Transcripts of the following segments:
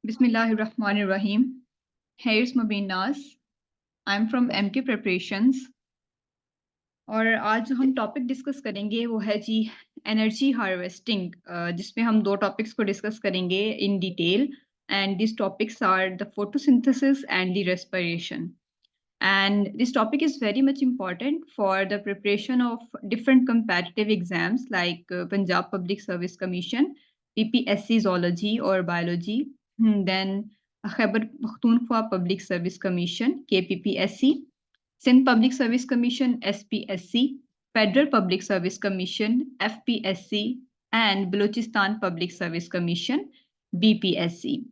Bismillahirrahmanirrahim. Here's Mubin Nas. I'm from MK Preparations. और आज जो हम टॉपिक डिस्कस करेंगे वो है जी एनर्जी हार्वेस्टिंग, जिसमें हम दो टॉपिक्स को डिस्कस करेंगे in detail. And this topics are the photosynthesis and the respiration. And this topic is very much important for the preparation of different competitive exams like Punjab Public Service Commission, PPSC Zoology or Biology, then Khyber Pakhtunkhwa Public Service Commission, KPPSC, Sindh Public Service Commission, SPSC, Federal Public Service Commission, FPSC, and Balochistan Public Service Commission, BPSC.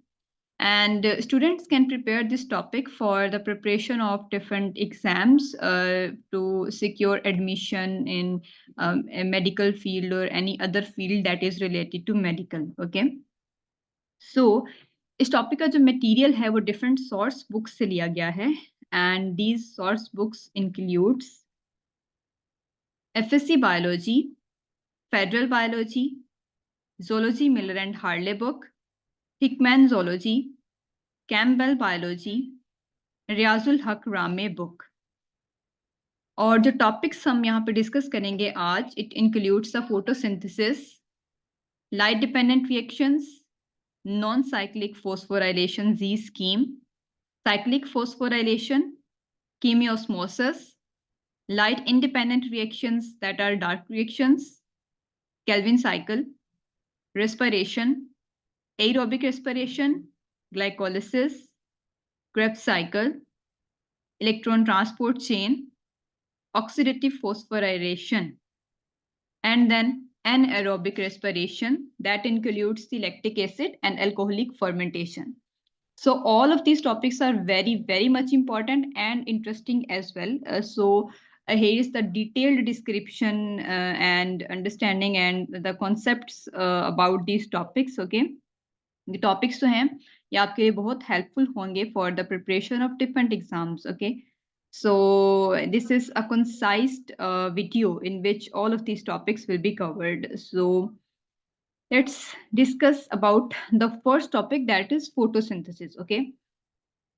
And students can prepare this topic for the preparation of different exams to secure admission in a medical field or any other field that is related to medical. Okay, so इस topic का जो material है वो different source books से लिया गया है. And these source books includes FSC Biology, Federal Biology, Zoology Miller and Harley book, Hickman Zoology, Campbell Biology, Riyazul हक रामे बुक. और जो टॉपिक्स हम यहाँ पे डिस्कस करेंगे आज, it includes the photosynthesis, light dependent reactions, non cyclic phosphorylation Z scheme, cyclic phosphorylation, chemiosmosis, light independent reactions that are dark reactions, Kelvin cycle, respiration, aerobic respiration, glycolysis, Krebs cycle, electron transport chain, oxidative phosphorylation, and then anaerobic respiration that includes the lactic acid and alcoholic fermentation. So all of these topics are very, very much important and interesting as well. Here is the detailed description and understanding and the concepts about these topics. Okay, the topics जो हैं ये आपके लिए बहुत helpful होंगे for the preparation of different exams. Okay, so this is a concise video in which all of these topics will be covered. So let's discuss about the first topic, that is photosynthesis. Okay,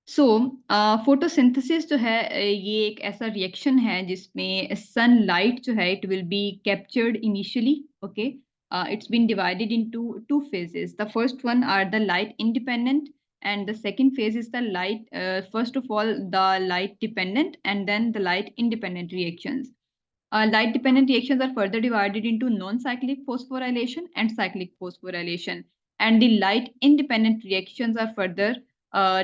so photosynthesis जो है ये एक ऐसा reaction है जिसमें sunlight जो है it will be captured initially. Okay, it's been divided into two phases. The first one are the light independent, and the second phase is the light, first of all the light dependent and then the light independent reactions. Light dependent reactions are further divided into non-cyclic phosphorylation and cyclic phosphorylation, and the light independent reactions are further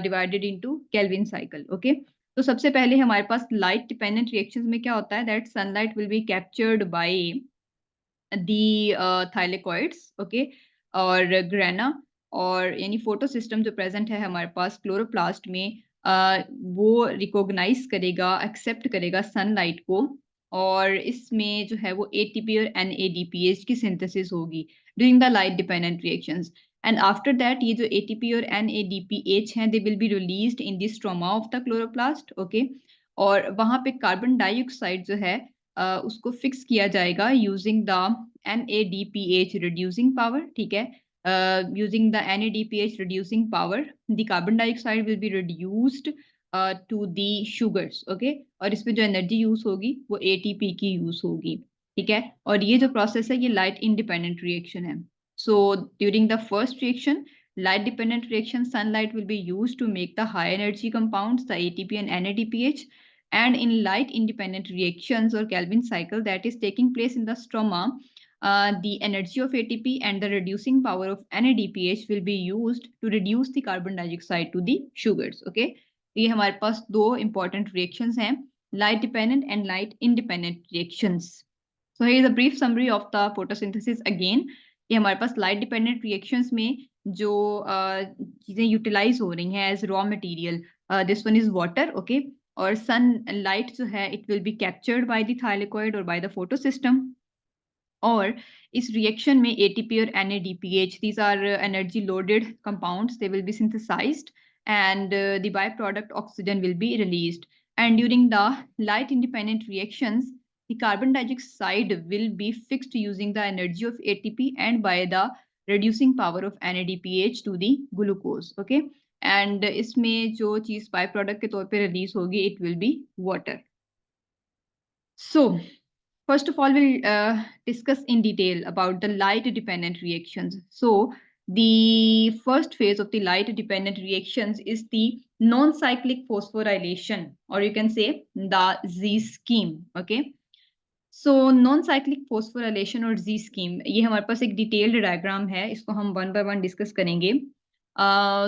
divided into Kelvin cycle. Okay, तो सबसे पहले हमारे पास light dependent reactions में क्या होता है, that sunlight will be captured by the thylakoids. Okay, और grana और यानी फोटो सिस्टम जो प्रेजेंट है हमारे पास क्लोरोप्लास्ट में, वो रिकॉग्नाइज करेगा, एक्सेप्ट करेगा सनलाइट को, और इसमें जो है वो ATP और NADPH की सिंथेसिस होगी during the light dependent reactions. And after that ये जो ATP और NADPH हैं they will be released in the stroma of the chloroplast. Okay, और वहाँ पे कार्बन डाइऑक्साइड जो है उसको फिक्स किया जाएगा using the NADPH reducing power. ठीक है, using the NADPH reducing power, the carbon dioxide will be reduced to the sugars. Okay, और इसमें जो एनर्जी यूज होगी वो ATP की यूज होगी. ठीक है, और ये जो प्रोसेस है ये लाइट इंडिपेंडेंट रिएक्शन है. So during the first reaction, light dependent reaction, sunlight will be used to make the high energy compounds, the ATP and NADPH. And in light independent reactions or Kelvin cycle that is taking place in the stroma, the energy of ATP and the reducing power of NADPH will be used to reduce the carbon dioxide to the sugars. Okay, ये हमारे पास दो important reactions हैं, light dependent and light independent reactions. So here is a brief summary of the photosynthesis again. ये हमारे पास light dependent reactions में जो चीजें utilise हो रही हैं as raw material, this one is water. Okay, और सन लाइट जो है it will be captured by the thylakoid और बाय द फोटो सिस्टम. और इस रिएक्शन में ATP और NADPH, these are energy loaded compounds, they will be synthesized, and the byproduct oxygen will be released. And during the light independent reactions, the carbon dioxide will be fixed using the energy of ATP and by the reducing power of NADPH to the glucose. Okay, and इसमें जो चीज by product के तौर पे release होगी, it will be water. So first of all, we'll discuss in detail about the light-dependent reactions. So the first phase of the light-dependent reactions is the non-cyclic phosphorylation, or you can say the Z scheme. Okay. So non cyclic phosphorylation और जी scheme, ये हमारे पास एक detailed diagram है, इसको हम one by one discuss करेंगे.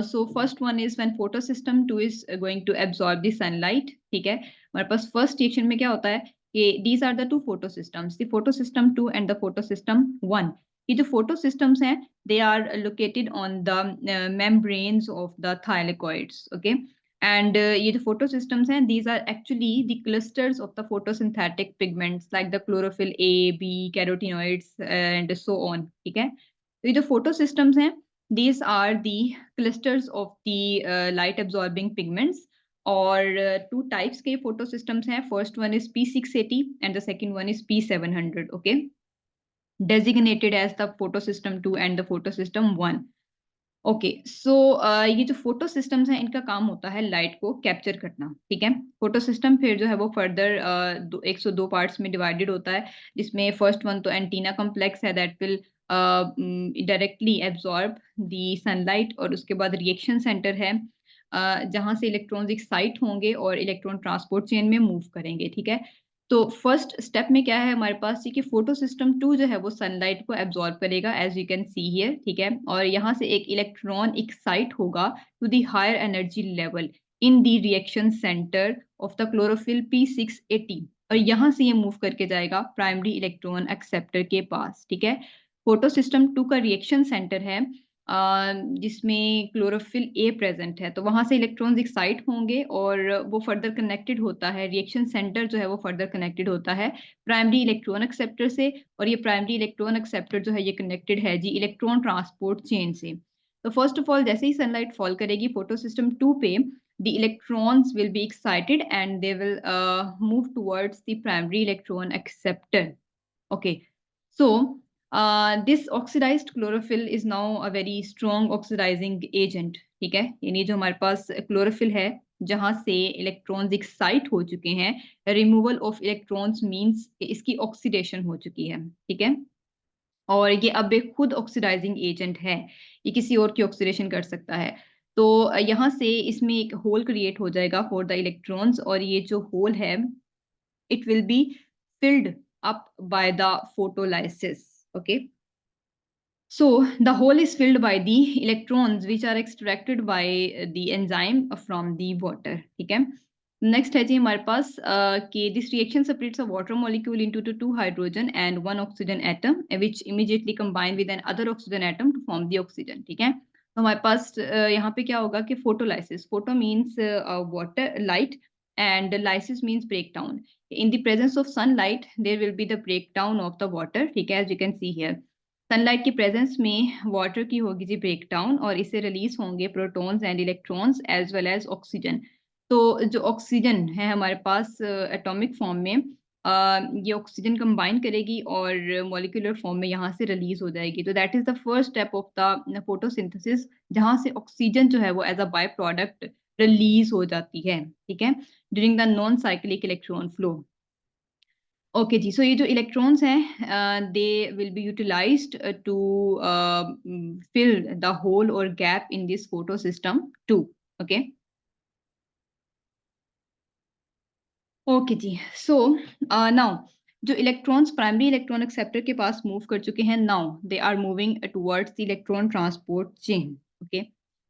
So first one is when photo system 2 is going to absorb the sunlight. ठीक है, हमारे पास फर्स्ट रिएक्शन में क्या होता है कि these are the two photo systems, the photo system 2 and the photo system 1. ये जो फोटो सिस्टम्स हैं, they are located on the membranes of the thylakoids. Okay, and ये जो photo systems हैं, these are actually the clusters of the photosynthetic pigments like the chlorophyll A, B, carotenoids and so on. ठीक है, तो ये जो photo systems हैं, these are the clusters of the light absorbing pigments. और two types के photo systems हैं. First one is P680 and the second one is P700. Okay, designated as the photosystem 2 and the photosystem 1. Okay, सो ये जो photo systems हैं, इनका काम होता है लाइट को कैप्चर करना. ठीक है, फोटो सिस्टम फिर जो है वो फर्दर 102 पार्ट्स में डिवाइडेड होता है, जिसमें फर्स्ट वन तो एंटीना कॉम्प्लेक्स है, that will directly absorb the sunlight. और उसके बाद रिएक्शन सेंटर है, जहाँ से इलेक्ट्रॉन्स एक्साइट होंगे और इलेक्ट्रॉन ट्रांसपोर्ट चेन में मूव करेंगे. ठीक है, तो फर्स्ट स्टेप में क्या है हमारे पास, कि फोटो सिस्टम 2 जो है वो सनलाइट को एब्जॉर्ब करेगा, as you can see here. ठीक है, और यहाँ से एक इलेक्ट्रॉन एक्साइट होगा to the higher energy level in the reaction centre of the chlorophyll P680, और यहाँ से ये मूव करके जाएगा प्राइमरी इलेक्ट्रॉन एक्सेप्टर के पास. ठीक है, फोटो सिस्टम 2 का रिएक्शन सेंटर है जिसमें क्लोरोफिल ए प्रेजेंट है, तो वहां से इलेक्ट्रॉन्स एक्साइट होंगे और वो फर्दर कनेक्टेड होता है, रिएक्शन सेंटर जो है वो फर्दर कनेक्टेड होता है प्राइमरी इलेक्ट्रॉन एक्सेप्टर से. और ये प्राइमरी इलेक्ट्रॉन एक्सेप्टर जो है ये कनेक्टेड है जी इलेक्ट्रॉन ट्रांसपोर्ट चेन से. तो फर्स्ट ऑफ ऑल, जैसे ही सनलाइट फॉल करेगी फोटो सिस्टम 2 पे, the electrons will be excited and they will move towards the primary electron acceptor. Okay, so this oxidized chlorophyll is now a very strong oxidizing agent. ठीक है, यानी जो हमारे पास chlorophyll है जहां से इलेक्ट्रॉन्स एक्साइट हो चुके हैं, रिमूवल ऑफ इलेक्ट्रॉन्स मींस इसकी ऑक्सीडेशन हो चुकी है. ठीक है, और ये अब एक खुद ऑक्सीडाइजिंग एजेंट है, ये किसी और की ऑक्सीडेशन कर सकता है. तो यहाँ से इसमें एक होल क्रिएट हो जाएगा फॉर द इलेक्ट्रॉन्स, और ये जो होल है it will be filled up by the photolysis. Okay, so the hole is filled by the electrons which are extracted by the enzyme from the water. ठीक है, next है जी हमारे पास कि this reaction separates a water molecule into two hydrogen and one oxygen atom which immediately combine with an other oxygen atom to form the oxygen. ठीक है, तो हमारे पास यहाँ पे क्या होगा कि photolysis, photo means water light and lysis means breakdown. In the presence of sunlight there will be the breakdown of the water. ठीक है, as you can see here, sunlight की प्रेजेंस में वाटर की होगी जी ब्रेकडाउन, और इससे release होंगे protons and electrons as well as oxygen. तो जो ऑक्सीजन है हमारे पास एटॉमिक फॉर्म में, ये ऑक्सीजन कंबाइन करेगी और मॉलिक्यूलर फॉर्म में यहाँ से रिलीज हो जाएगी. तो that is the first step of the photosynthesis, जहाँ से ऑक्सीजन जो है वो as a by product release हो जाती है. ठीक है, during the non cyclic electron flow. Okay जी, सो ये जो इलेक्ट्रॉन्स हैं they will be utilised to fill the hole और gap in this photo system 2. Okay, okay जी, सो नाउ जो इलेक्ट्रॉन्स प्राइमरी इलेक्ट्रॉन एक्सेप्टर के पास मूव कर चुके हैं, now they are moving towards the electron transport chain. Okay,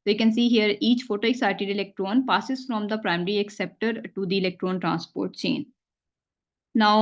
so you can see here each photoexcited electron passes from the primary acceptor to the electron transport chain. Now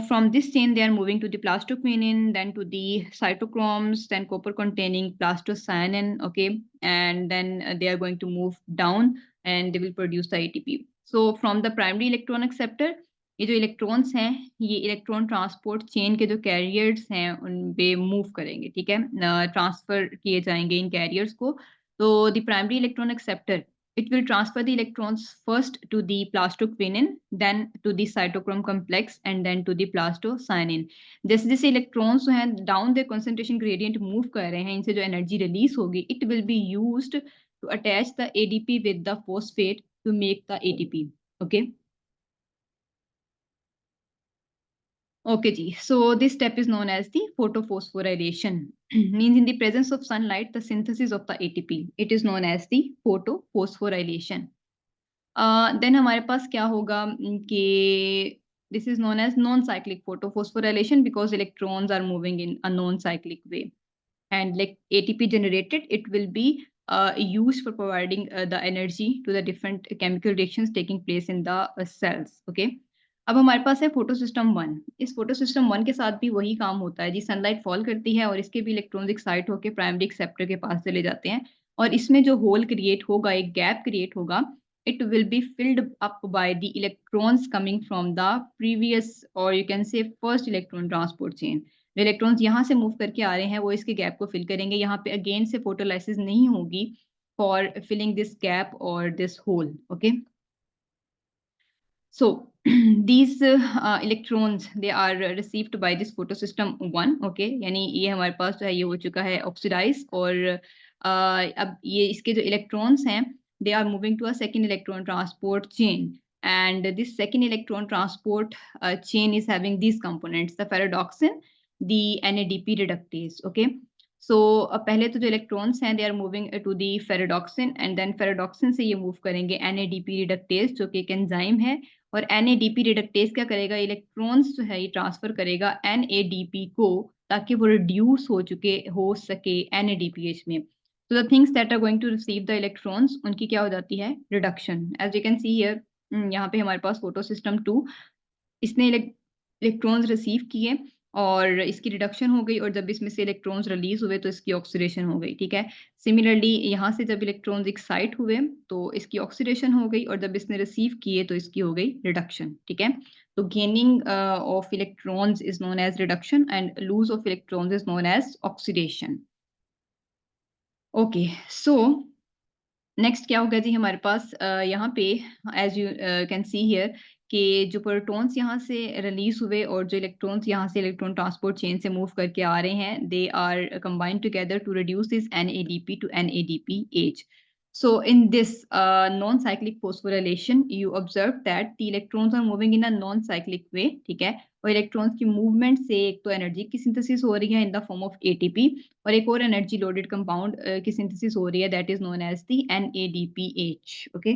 from this chain they are moving to the plastocyanin, then to the cytochromes, then copper containing plastocyanin. Okay, and then they are going to move down and they will produce the ATP. So from the primary electron acceptor, ये जो electrons हैं ये electron transport chain के जो carriers हैं उन पे move करेंगे. ठीक है, ट्रांसफर किए जाएंगे इन कैरियर्स को. तो the primary electron acceptor it will transfer the electrons first to the plastoquinin, then to the cytochrome complex, and then to the plastocyanin. जैसे जैसे इलेक्ट्रॉन्स जो हैं down the concentration gradient move कर रहे हैं, इनसे जो एनर्जी रिलीज होगी, it will be used to attach the ADP with the phosphate to make the ATP. Okay. Okay, ji. So this step is known as the photophosphorylation. Means in the presence of sunlight, the synthesis of the ATP. It is known as the photophosphorylation. Then हमारे पास क्या होगा कि this is known as non-cyclic photophosphorylation because electrons are moving in a non-cyclic way. And like ATP generated, it will be used for providing the energy to the different chemical reactions taking place in the cells. Okay. अब हमारे पास है photosystem 1. इस photosystem 1 के साथ भी वही काम होता है जी. सनलाइट फॉल करती है और इसके भी इलेक्ट्रॉन्स एक्साइट होकर प्राइमरी एक्सेप्टर के पास चले जाते हैं और इसमें जो होल क्रिएट होगा, एक गैप क्रिएट होगा, it will be filled up by the electrons coming from the previous or you can say first electron transport chain. जो इलेक्ट्रॉन्स यहाँ से मूव करके आ रहे हैं वो इसके गैप को फिल करेंगे. यहाँ पे अगेन से फोटोलाइसिस नहीं होगी फॉर फिलिंग दिस गैप और this hole. Okay. So these electrons they are received by this photosystem 1. Okay, यानी ये हमारे पास जो है ये हो चुका है ऑक्सीडाइज और अब ये इसके जो इलेक्ट्रॉन्स हैं they are moving to a second electron transport chain, and this second electron transport chain is having these components: the ferredoxin, the NADP reductase. Okay, so पहले तो जो इलेक्ट्रॉन्स हैं they are moving to the ferredoxin and then ferredoxin से ये move करेंगे NADP reductase जो कि एक एंजाइम है और NADP रिडक्टेज क्या करेगा, इलेक्ट्रॉन्स जो है ये ट्रांसफर करेगा NADP को ताकि वो रिड्यूस हो सके NADPH में. So the things that are going to receive the electrons उनकी क्या हो जाती है, reduction. As you can see here, यहाँ पे हमारे पास फोटो सिस्टम 2, इसने इलेक्ट्रॉन्स रिसीव किए और इसकी रिडक्शन हो गई और जब इसमें से इलेक्ट्रॉन्स रिलीज हुए तो इसकी ऑक्सीडेशन हो गई. ठीक है. सिमिलरली यहाँ से जब इलेक्ट्रॉन्स एक्साइट हुए तो इसकी ऑक्सीडेशन हो गई और जब इसने रिसीव किए तो इसकी हो गई रिडक्शन. ठीक है. तो gaining of electrons is known as reduction and lose of electrons is known as oxidation. Okay. So next क्या होगा जी हमारे पास यहाँ पे as you can see here कि जो प्रोटॉन्स यहाँ से रिलीज हुए और जो इलेक्ट्रॉन्स यहाँ से इलेक्ट्रॉन ट्रांसपोर्ट चेन से मूव करके आ रहे हैं they are combined together to reduce this NADP to NADPH. So in this non-cyclic phosphorylation, you observe that the electrons are moving in a non-cyclic way. ठीक है. और इलेक्ट्रॉन्स की movement से एक तो एनर्जी की सिंथेसिस हो रही है in the form of ATP और एक और एनर्जी लोडेड कंपाउंड की सिंथेसिस हो रही है that is known as the NADPH. Okay.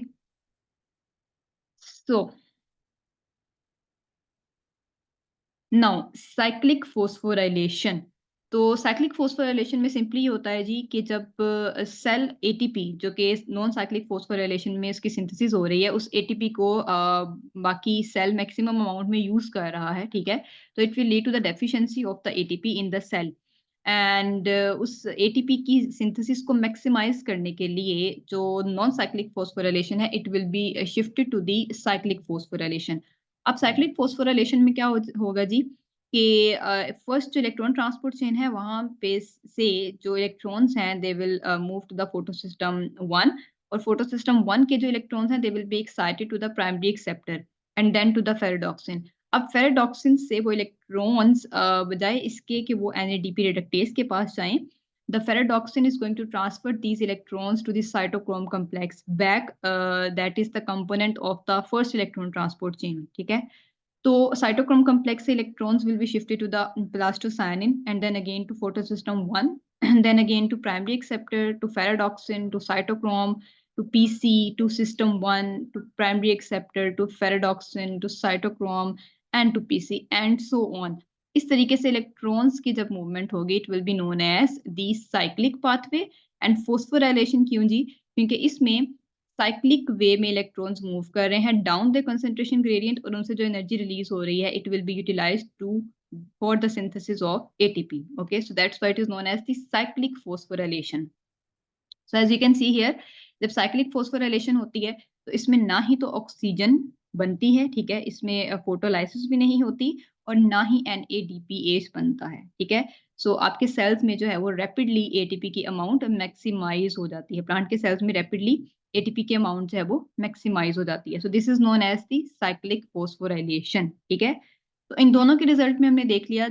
So now cyclic phosphorylation. तो साइक्लिक फोस्फोराइलेशन में सिंपली होता है जी कि जब सेल ATP जो कि नॉन साइक्लिक फोस्फोराइलेशन में इसकी सिंथेसिस हो रही है उस ATP को बाकी सेल मैक्सिमम अमाउंट में यूज कर रहा है. ठीक है. तो it will lead to the deficiency of the ATP in the cell and उस ATP की सिंथेसिस को मैक्सिमाइज करने के लिए जो नॉन साइक्लिक फोस्फोराइलेशन है it will be shifted to the cyclic phosphorylation. अब साइक्लिक फोस्फोराइलेशन में क्या होगा जी कि फर्स्ट जो इलेक्ट्रॉन ट्रांसपोर्ट चेन है वहां पे से जो इलेक्ट्रॉन्स हैं they will move to the photosystem 1 और फोटोसिस्टम 1 के जो इलेक्ट्रॉन्स हैं they will be excited to the primary acceptor and then to the ferredoxin. अब फेरेडॉक्सिन से वो इलेक्ट्रॉन्स बजाय इसके कि वो NADP रिडक्टेज के पास जाएं, the ferredoxin is going to transfer these electrons to the cytochrome complex back, that is the component of the first electron transport chain. ठीक है. तो cytochrome complex से electrons will be shifted to the plastocyanin and then again to photosystem 1 and then again to primary acceptor, to ferredoxin, to cytochrome, to PC, to system 1, to primary acceptor, to ferredoxin, to cytochrome and to PC and so on. इस तरीके से electrons की जब movement होगी it will be known as the cyclic pathway. And phosphorylation क्यों जी, क्योंकि इसमें साइक्लिक वे में इलेक्ट्रॉन्स मूव कर रहे हैं डाउन द कंसंट्रेशन ग्रेडियंट और उनसे जो एनर्जी रिलीज हो रही है it will be utilised to for the synthesis of ATP. Okay. So that's why it is known as the cyclic phosphorylation. So as you can see here जब cyclic phosphorylation होती है तो इसमें ना ही तो ऑक्सीजन बनती है. ठीक है. इसमें फोटोलाइसिस भी नहीं होती और ना ही NADPH बनता है. ठीक है. सो आपके सेल्स में जो है वो रैपिडली एटीपी की अमाउंट मैक्सिमाइज हो जाती है। प्लांट के सेल्स में रैपिडली एटीपी की अमाउंट जो है वो मैक्सिमाइज हो जाती है। So this is known as the cyclic phosphorylation. ठीक है, तो इन दोनों के रिजल्ट में हमने देख लिया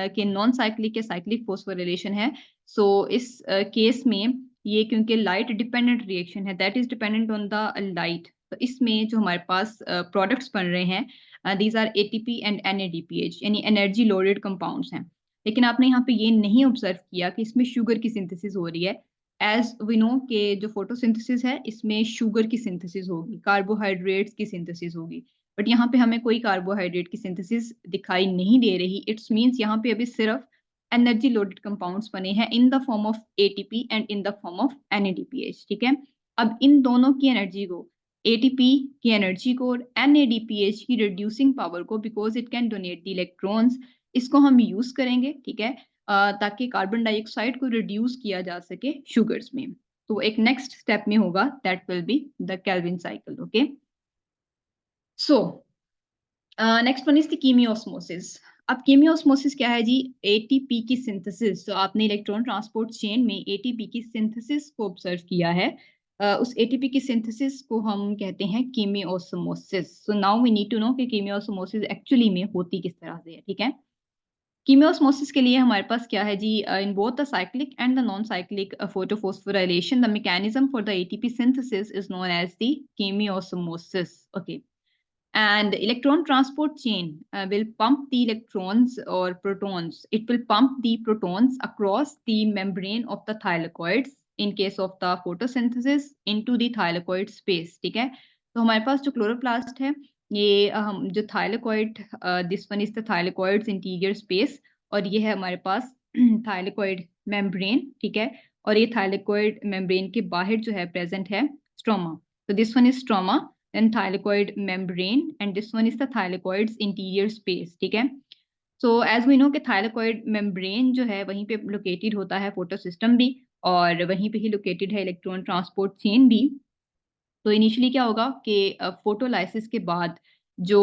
कि नॉन साइक्लिक या साइक्लिक फोस्फोराइलेशन है। सो इस केस में ये क्योंकि लाइट डिपेंडेंट रिएक्शन है, that is dependent on the light, तो इसमें जो हमारे पास प्रोडक्ट्स बन रहे हैं these are ATP and NADPH, यानी एनर्जी लोडेड कंपाउंड्स हैं। लेकिन आपने यहाँ पे ये नहीं ऑब्जर्व किया कि इसमें शुगर की सिंथेसिस हो रही है। एज वी नो कि जो फोटोसिंथेसिस है इसमें शुगर की सिंथेसिस होगी, कार्बोहाइड्रेट्स की सिंथेसिस होगी, बट यहाँ पे हमें कोई कार्बोहाइड्रेट की सिंथेसिस दिखाई नहीं दे रही। इट्स मीन्स यहाँ पे अभी सिर्फ एनर्जी लोडेड कंपाउंड्स बने हैं in the form of ATP and in the form of NADPH. ठीक है, अब इन दोनों की एनर्जी को, एटीपी की एनर्जी को और एनएडीपीएच की रिड्यूसिंग पावर को, because it can donate the electrons, इसको हम यूज करेंगे। ठीक है, ताकि कार्बन डाइऑक्साइड को रिड्यूस किया जा सके शुगर्स में। तो एक नेक्स्ट स्टेप में होगा that will be the Calvin cycle. Okay, so next one is the chemiosmosis. अब कीमियोस्मोसिस क्या है जी? एटीपी की सिंथेसिस। तो आपने इलेक्ट्रॉन ट्रांसपोर्ट चेन में एटीपी की सिंथेसिस को ऑब्जर्व किया है। उस एटीपी की सिंथेसिस को हम कहते हैं chemiosmosis. So now we need to know कि कीमियोस्मोसिस एक्चुअली में होती किस तरह से है। ठीक है, कीमियोस्मोसिस के लिए हमारे पास क्या है जी? In both the cyclic and the non cyclic photophosphorylation the mechanism for the ATP synthesis is known as the chemiosmosis. Okay, and electron transport chain will pump the electrons or protons. It will pump the protons across the membrane of the thylakoids in case of the photosynthesis into the thylakoid space. ठीक है, तो हमारे पास जो chloroplast है ये हम जो thylakoid, this one is the thylakoids interior space, और ये है हमारे पास थाइलेकोइड मेम्ब्रेन। ठीक है, और ये थाइलेकोइड मेम्ब्रेन के बाहर जो है प्रेजेंट है स्ट्रोमा। तो this one is stroma and thylakoid membrane and this one is the thylakoid's interior space. ठीक है, so as we know कि thylakoid membrane जो है वहीं पे लोकेटेड होता है फोटोसिस्टम भी, और वहीं पे ही लोकेटेड है इलेक्ट्रॉन ट्रांसपोर्ट चेन भी। तो इनिशियली क्या होगा कि फोटोलाइसिस के बाद जो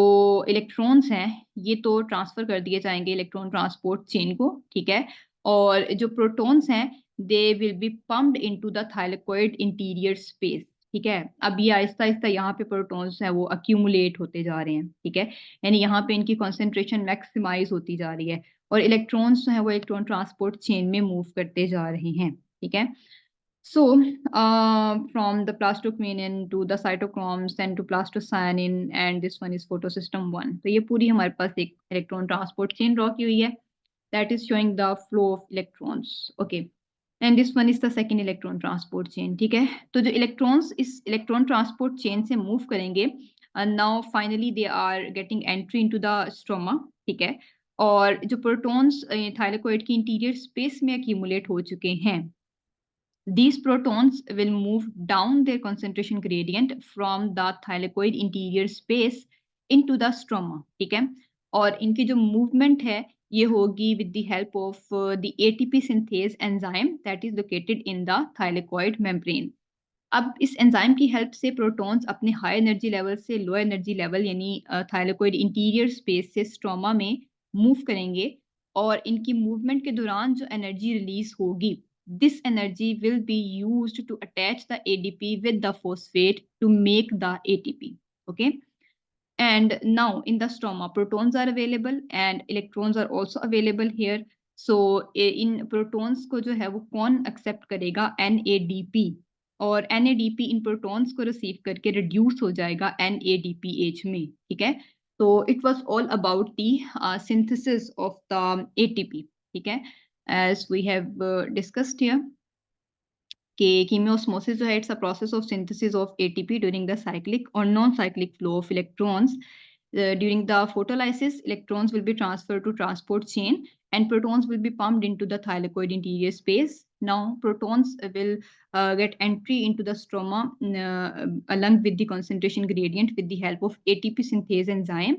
इलेक्ट्रॉन्स हैं ये तो ट्रांसफर कर दिए जाएंगे इलेक्ट्रॉन ट्रांसपोर्ट चेन को। ठीक है, और जो प्रोटॉन्स हैं they will B pumped into the thylakoid interior space. ठीक है, अब ये आहिस्ता आहिस्ता यहाँ पे प्रोटॉन्स हैं वो अक्यूमुलेट होते जा रहे हैं। ठीक है, यानी यहाँ पे इनकी कॉन्सेंट्रेशन मैक्सिमाइज होती जा रही है और इलेक्ट्रॉन्स जो है वो इलेक्ट्रॉन ट्रांसपोर्ट चेन में मूव करते जा रहे हैं। ठीक है, so, from the plastocyanin to the cytochromes, then to plastocyanin, and this one is photosystem 1. तो ये पूरी हमारे पास एक इलेक्ट्रॉन ट्रांसपोर्ट चेन ड्रॉ की हुई है, that is showing the flow of electrons. Okay, and this one is the second electron transport chain. ठीक है, तो जो इलेक्ट्रॉन्स इस इलेक्ट्रॉन ट्रांसपोर्ट चेन से मूव करेंगे, now finally they are getting entry into the stroma. ठीक है, और जो प्रोटॉन्स थाइलेकोइड की इंटीरियर स्पेस में accumulate हो चुके हैं, these protons will move down their concentration gradient from the thylakoid interior space into the stroma. ठीक है, और इनकी जो मूवमेंट है ये होगी with the help of the ATP synthase enzyme that is located in the thylakoid membrane. अब इस एंजाइम की हेल्प से प्रोटॉन्स अपने हाई एनर्जी लेवल से लो एनर्जी लेवल यानी थाइलेकोइड इंटीरियर स्पेस से स्ट्रोमा में मूव करेंगे, और इनकी मूवमेंट के दौरान जो एनर्जी रिलीज होगी, this energy will be used to attach the ADP with the phosphate to make the ATP. Okay, and now in the stroma protons are available and electrons are also available here. So in protons को जो है वो कौन accept करेगा? NADP, और NADP इन protons को receive करके reduce हो जाएगा NADPH में. ठीक है, तो it was all about the synthesis of the ATP. ठीक है, as we have discussed here कि chemiosmosis जो है it's a process of synthesis of ATP during the cyclic or non-cyclic flow of electrons. During the photolysis, electrons will be transferred to transport chain and protons will be pumped into the thylakoid interior space. Now, protons will get entry into the stroma along with the concentration gradient with the help of ATP synthase enzyme.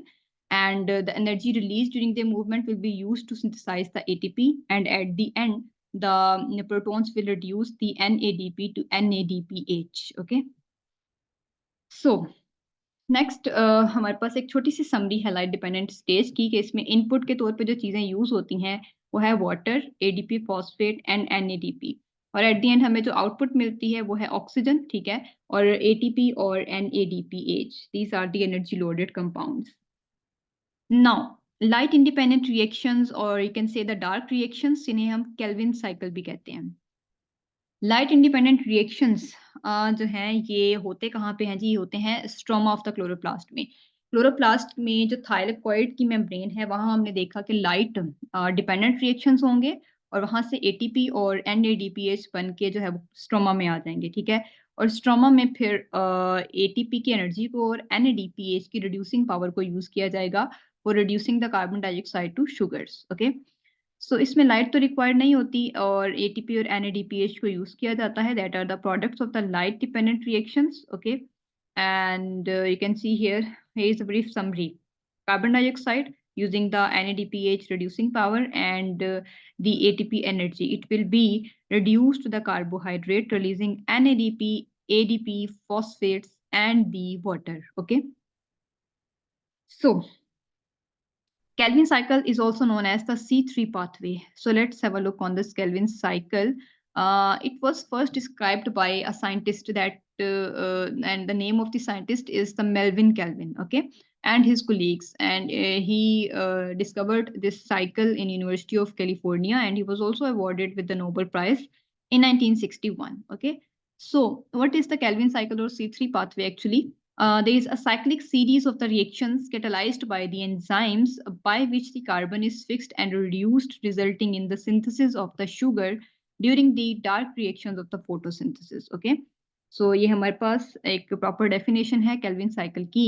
And the energy released during their movement will be used to synthesize the ATP. And at the end, the protons will reduce the NADP to NADPH. Okay. So, next हमारे पास एक छोटी सी summary है light dependent stage की, कि इसमें input के तौर पे जो चीज़ें यूज़ होती हैं वो है water, ADP, phosphate and NADP. और एट द एंड हमें जो आउटपुट मिलती है वो है ऑक्सीजन, ठीक है, और एटीपी और NADPH, these are the energy loaded compounds. Now light independent reactions और you can say the dark reactions, जिन्हें हम केल्विन साइकिल भी कहते हैं। लाइट इंडिपेंडेंट रिएक्शंस जो हैं ये होते कहाँ पे हैं जी? ये होते हैं स्ट्रोमा ऑफ द क्लोरोप्लास्ट में। क्लोरोप्लास्ट में जो थाइलेकोइड की मेम्ब्रेन है वहाँ हमने देखा कि लाइट डिपेंडेंट रिएक्शंस होंगे और वहाँ से एटीपी और एनएडीपीएच बन के जो है वो स्ट्रोमा में आ जाएंगे, ठीक है। और स्ट्रोमा में फिर एटीपी की एनर्जी को और एनएडीपीएच की रिड्यूसिंग पावर को यूज किया जाएगा for reducing the carbon dioxide to sugars, okay. So इसमें लाइट तो रिक्वायर्ड नहीं होती और एटीपी और एनएडीपीएच को यूज किया जाता है, that are the products of the light dependent reactions, okay. And you can see here is a brief summary. Carbon dioxide using the NADPH reducing power and the ATP energy, it will be reduced to the carbohydrate releasing NADP, ADP, phosphates and the water, okay. So Kelvin cycle is also known as the C3 pathway. So let's have a look on this Kelvin cycle. It was first described by a scientist and the name of the scientist is the Melvin Kelvin, okay, and his colleagues. And he discovered this cycle in University of California, and he was also awarded with the Nobel Prize in 1961, okay. So what is the Kelvin cycle or C3 pathway actually? There is a cyclic series of the reactions catalyzed by the enzymes by which the carbon is fixed and reduced, resulting in the synthesis of the sugar during the dark reactions of the photosynthesis. Okay, so ये हमारे पास एक proper definition है Kelvin cycle की.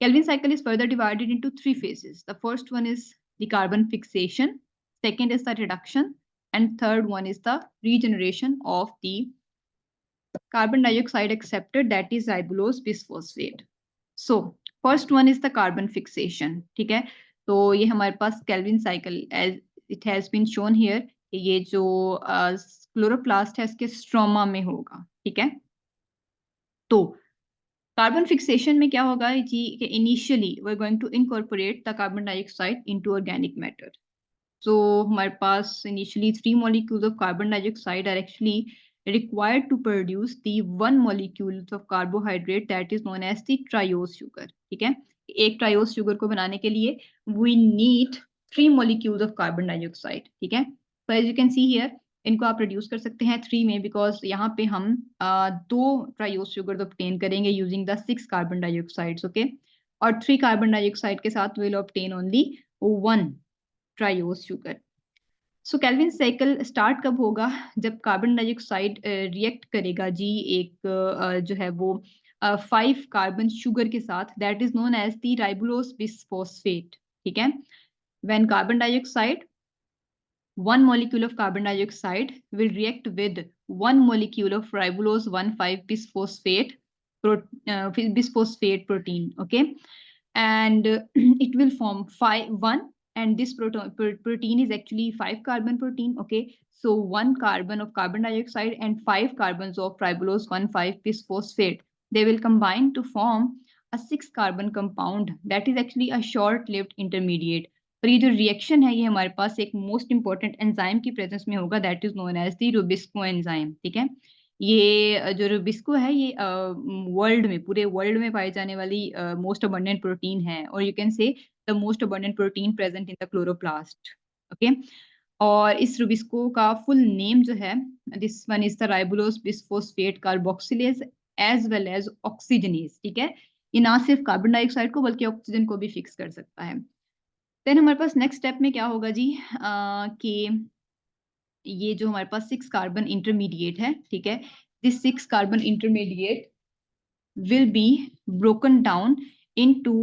Kelvin cycle is further divided into three phases. The first one is the carbon fixation, second is the reduction, and third one is the regeneration of the carbon dioxide accepted, that is ribulose bisphosphate. So first one is the carbon fixation, ठीक है। तो ये हमारे पास Kelvin cycle as it has been shown here, ये जो chloroplast है इसके stroma में होगा, ठीक है। तो कार्बन फिक्सेशन में क्या होगा जी कि initially we are going to incorporate the carbon dioxide into organic matter. So हमारे पास initially 3 molecules of carbon dioxide are actually required to produce the 1 molecule of carbohydrate that is known as the triose sugar, ठीक है। एक triose sugar को बनाने के लिए we need 3 molecules of carbon dioxide, ठीक है। So as you can see here, इनको आप reduce कर सकते हैं 3 में because यहाँ पे हम 2 triose sugars obtain करेंगे using the 6 carbon dioxides, okay। और 3 carbon dioxide के साथ we'll obtain only 1 triose sugar. So Calvin cycle start कब होगा? जब कार्बन डाइऑक्साइड रिएक्ट करेगा जी एक जो है वो 5 कार्बन शुगर के साथ, that is known as the ribulose bisphosphate, ठीक है। When carbon dioxide 1 molecule of carbon dioxide will react with 1 molecule of ribulose 1,5 bisphosphate bisphosphate protein, okay, and it will form 1, and this protein is actually 5 carbon protein, okay. So 1 carbon of carbon dioxide and 5 carbons of ribulose 1,5 bisphosphate, they will combine to form a 6 carbon compound that is actually a short lived intermediate. और ये जो reaction है ये हमारे पास एक most important enzyme की presence में होगा, that is known as the rubisco enzyme, ठीक है। ये जो रुबिस्को है ये वर्ल्ड में, पूरे वर्ल्ड में पाई जाने वाली मोस्ट अबंडेंट प्रोटीन है, और you can say the most abundant protein present in the chloroplast, okay. और इस रुबिस्को का फुल नेम जो है, this one is the ribulose bisphosphate carboxylase as well as oxygenase, ठीक है। ये ना सिर्फ कार्बन डाइऑक्साइड को बल्कि ऑक्सीजन को भी फिक्स कर सकता है। देन हमारे पास नेक्स्ट स्टेप में क्या होगा जी कि ये जो हमारे पास 6 कार्बन इंटरमीडिएट है, ठीक है, this 6 carbon intermediate will be broken down into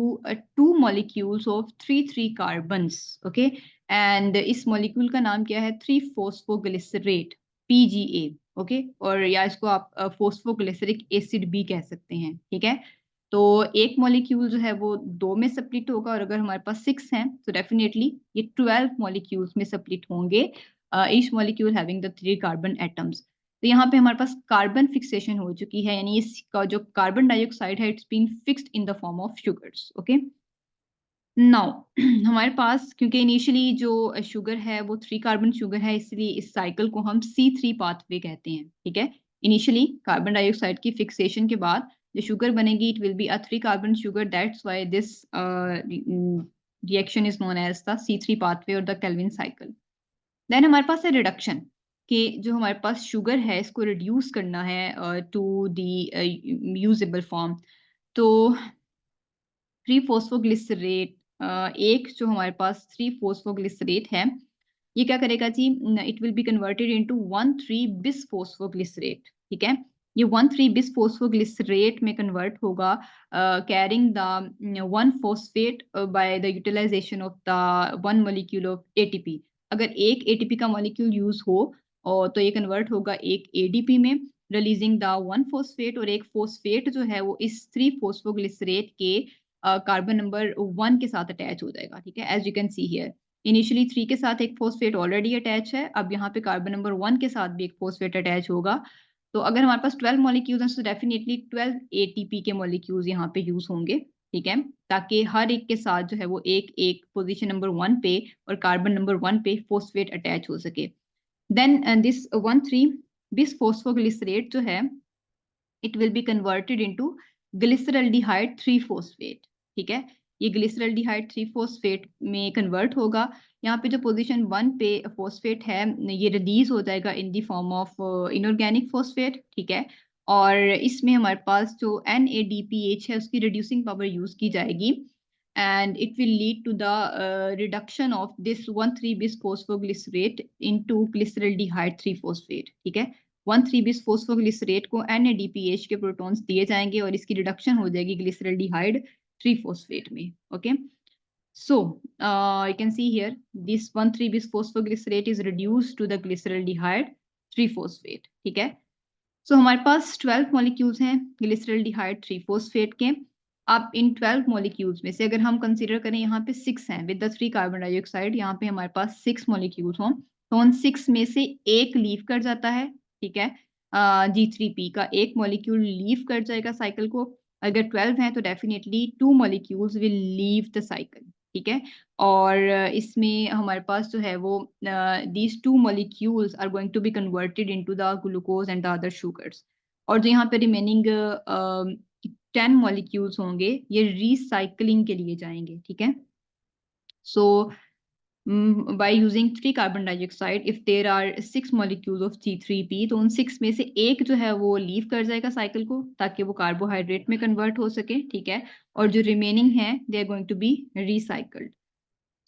2 molecules of 3 carbons, okay, and इस molecule का नाम क्या है? 3-phosphoglycerate, PGA, okay, और या इसको आप phosphoglyceric acid भी कह सकते हैं, ठीक है। तो एक मॉलिक्यूल जो है वो 2 में स्प्लिट होगा, और अगर हमारे पास 6 हैं तो डेफिनेटली ये 12 मॉलिक्यूल्स में स्प्लिट होंगे, each molecule having the 3 carbon atoms. तो यहाँ पे हमारे पास कार्बन फिक्सेशन हो चुकी है, यानी इसका जो कार्बन डाइऑक्साइड है it's been fixed in the form of sugars, okay. Now हमारे पास क्योंकि इनिशियली जो शुगर है वो 3 कार्बन शुगर है, इसलिए इस साइकिल को हम C3 पाथवे कहते हैं, ठीक है? इनिशियली कार्बन डाइऑक्साइड की फिक्सेशन के बाद जो शुगर बनेगी, it will be a 3 carbon sugar, that's why this reaction is known as the C3 pathway और द केल्विन साइकिल। देन हमारे पास है रिडक्शन, कि जो हमारे पास शुगर है इसको रिड्यूस करना है टू द यूजेबल फॉर्म। तो 3 फॉस्फोग्लिसरेट एक जो हमारे पास 3 फॉस्फोग्लिसरेट है, ये क्या करेगा जी? It will be converted into 1,3 bis phosphoglycerate, ठीक है? ये 1,3 बिस फॉस्फोग्लिसरेट में कन्वर्ट होगा carrying the 1 phosphate by the utilisation of the 1 molecule of ATP. अगर एक एटीपी का मॉलिक्यूल यूज हो और तो ये कन्वर्ट होगा एक एडीपी में, रिलीजिंग द 1 फॉस्फेट, और एक फॉस्फेट जो है वो इस 3 फॉस्फोग्लिसरेट के कार्बन नंबर 1 के साथ अटैच हो जाएगा, ठीक है? As you can see here, initially 3 के साथ एक फॉस्फेट ऑलरेडी अटैच है, अब यहाँ पे कार्बन नंबर 1 के साथ भी एक फॉस्फेट अटैच होगा। तो अगर हमारे पास 12 मॉलिक्यूल्स हैं तो डेफिनिटली 12 एटीपी के मॉलिक्यूल्स यहाँ पे यूज होंगे, ठीक है? ताकि हर एक के साथ जो है वो एक एक पोजीशन नंबर 1 पे और कार्बन नंबर 1 पे फॉस्फेट अटैच हो सके। देन दिस 1,3 बिस फॉस्फोग्लिसरेट जो है, it will be converted into glyceraldehyde 3 phosphate, ठीक है? ये ग्लिसरल्डिहाइड 3 फॉस्फेट में कन्वर्ट होगा। यहाँ पे जो पोजीशन 1 पे फॉस्फेट है, ये रिलीज हो जाएगा इन the form of inorganic phosphate, ठीक है? और इसमें हमारे पास जो NADPH है उसकी रिड्यूसिंग पावर यूज की जाएगी, and it will lead to the reduction of this 1,3 bis phosphoglycerate into glyceraldehyde 3 phosphate, ठीक है? 1,3 bis phosphoglycerate को NADPH के प्रोटॉन्स दिए जाएंगे और इसकी रिडक्शन हो जाएगी ग्लिसरल्डिहाइड 3 phosphate में, okay? So you can see here this 1,3 bis phosphoglycerate is reduced to the glyceraldehyde 3 phosphate, ठीक है? सो हमारे पास 12 मॉलिक्यूल्स हैं ग्लिसरल्डिहाइड 3 फॉस्फेट के। अब इन 12 मॉलिक्यूल्स में से अगर हम कंसीडर करें, यहाँ पे 6 हैं विद द 3 कार्बन डाइऑक्साइड, यहाँ पे हमारे पास 6 मॉलिक्यूल्स हों, तो उन 6 में से एक लीव कर जाता है, ठीक है? G3P का एक मॉलिक्यूल लीव कर जाएगा साइकिल को। अगर 12 हैं तो definitely 2 molecules will leave the cycle, ठीक है? और इसमें हमारे पास जो है वो these 2 molecules are going to be converted into the glucose and the other sugars, और जो यहाँ पे रिमेनिंग 10 मॉलिक्यूल्स होंगे ये रिसाइकलिंग के लिए जाएंगे, ठीक है? सो by using 3 carbon dioxide, if there are 6 molecules of G3P, तो उन 6 में से एक जो है वो लीव कर जाएगा साइकिल को ताकि वो कार्बोहाइड्रेट में कन्वर्ट हो सके, ठीक है? और जो रिमेनिंग है they are going to be recycled.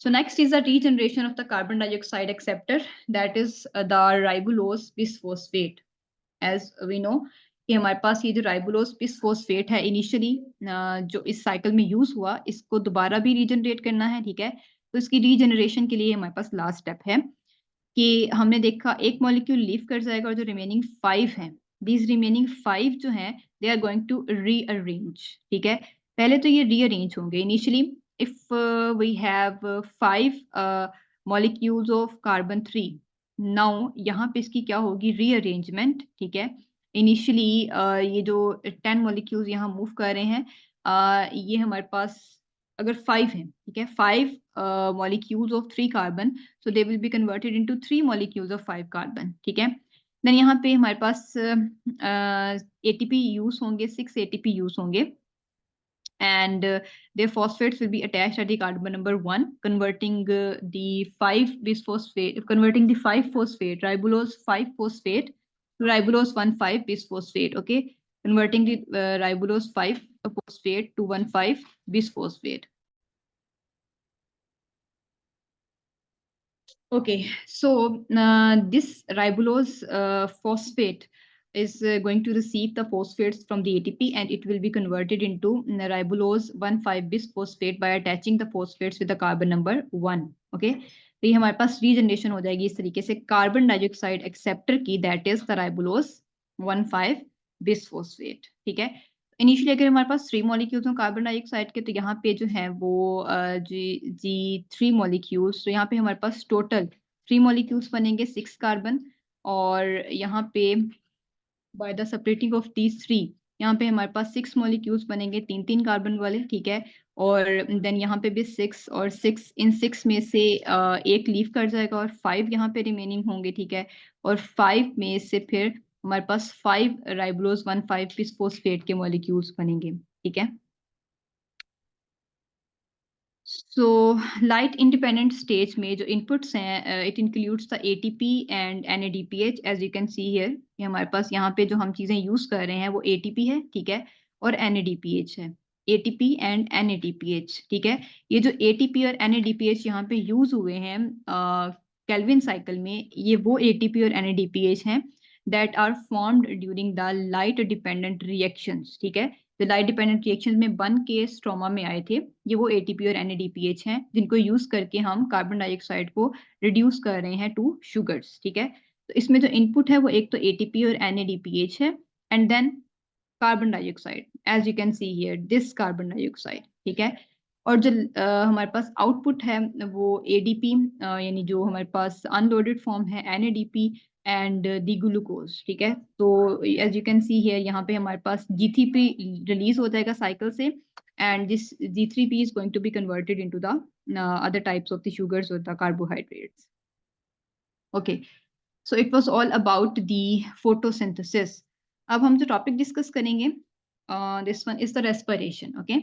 So next is the regeneration of the carbon dioxide acceptor, that is the ribulose bisphosphate. As we know कि हमारे पास ये जो राइबुलोज बिसफॉस्फेट है इनिशियली जो इस साइकिल में यूज हुआ, इसको दोबारा भी रीजनरेट करना है, ठीक है? तो इसकी रीजनरेशन के लिए हमारे पास लास्ट स्टेप है कि हमने देखा एक मॉलिक्यूल लीव कर जाएगा और जो रिमेनिंग 5 हैं, दीज रिमेनिंग 5 जो हैं they are going to rearrange, ठीक है? पहले तो ये रीअरेंज होंगे initially, if we have 5 molecules of carbon 3, now यहाँ पे इसकी क्या होगी? रीअरेंजमेंट, ठीक है? इनिशियली ये जो 10 मॉलिक्यूल्स यहाँ मूव कर रहे हैं, ये हमारे पास अगर 5 हैं, ठीक है? 5 molecules of 3 carbon, so they will be converted into 3 molecules of 5 carbon, ठीक है? देन यहाँ पे हमारे पास ATP यूज होंगे, 6 ATP यूज होंगे, and their phosphates will be attached at the carbon number 1, converting the 5 bisphosphate, converting the 5 phosphate ribulose 5 phosphate to ribulose 1,5 bisphosphate, okay? Converting the ribulose 5 phosphate to 1,5 bisphosphate. Okay, so this ribulose phosphate is going to receive the phosphates from the ATP, and it will be converted into ribulose 1,5 bisphosphate by attaching the phosphates with the carbon number 1. Okay, तो ये हमारे पास regeneration हो जाएगी इस तरीके से carbon dioxide acceptor की, that is the ribulose 1,5 bisphosphate, ठीक है? इनिशियली अगर हमारे पास 3 मॉलिक्यूल्स हो कार्बन डाइऑक्साइड के, तो यहाँ पे जो है वो जी 3 मॉलिक्यूल्स, तो यहाँ पे हमारे पास टोटल 3 मॉलिक्यूल्स बनेंगे 6 कार्बन, और यहाँ पे by the separating of these 3 यहाँ पे हमारे पास 6 मॉलिक्यूल्स बनेंगे 3-3 कार्बन वाले, ठीक है? और देन यहाँ पे भी 6 और 6, इन 6 में से एक लीव कर जाएगा और 5 यहाँ पे रिमेनिंग होंगे, ठीक है। और 5 में से फिर हमारे पास 5 राइबोलोज 1,5 बिस्फोस्फेट के मॉलिक्यूल्स बनेंगे, ठीक है। सो लाइट इंडिपेंडेंट स्टेज में जो इनपुट्स हैं, it includes the ATP and NADPH, as you can see here. ये हमारे पास यहाँ पे जो हम चीजें यूज कर रहे हैं वो एटीपी है, ठीक है, और एनएडीपीएच है। एटीपी एंड एनएडीपीएच, ठीक है। ये जो एटीपी और एनएडीपीएच यहाँ पे यूज हुए हैं केल्विन साइकिल में, ये वो एटीपी और एनएडीपीएच हैं that are formed during the light dependent reactions, ठीक है। जो लाइट डिपेंडेंट रिएक्शन में बन के स्ट्रोमा में आए थे, ये वो एटीपी और एनएडीपीएच हैं जिनको यूज करके हम कार्बन डाइऑक्साइड को रिड्यूस कर रहे हैं टू शुगर्स, ठीक है। तो इसमें जो इनपुट है वो एक तो एटीपी और एनएडीपीएच है, and then carbon dioxide, as you can see here this carbon dioxide, ठीक है। और जो हमारे पास आउटपुट है वो एडीपी, यानी जो हमारे पास अनलोडेड फॉर्म है एनएडीपी एंड दी ग्लूकोज, ठीक है। तो as you can see here यहाँ पे हमारे पास G3P रिलीज हो जाएगा साइकिल से, and this G3P is going to be converted into the other types of the sugars or the carbohydrates. Okay, so it was all about the photosynthesis. अब हम जो topic discuss करेंगे, this one is the respiration, okay.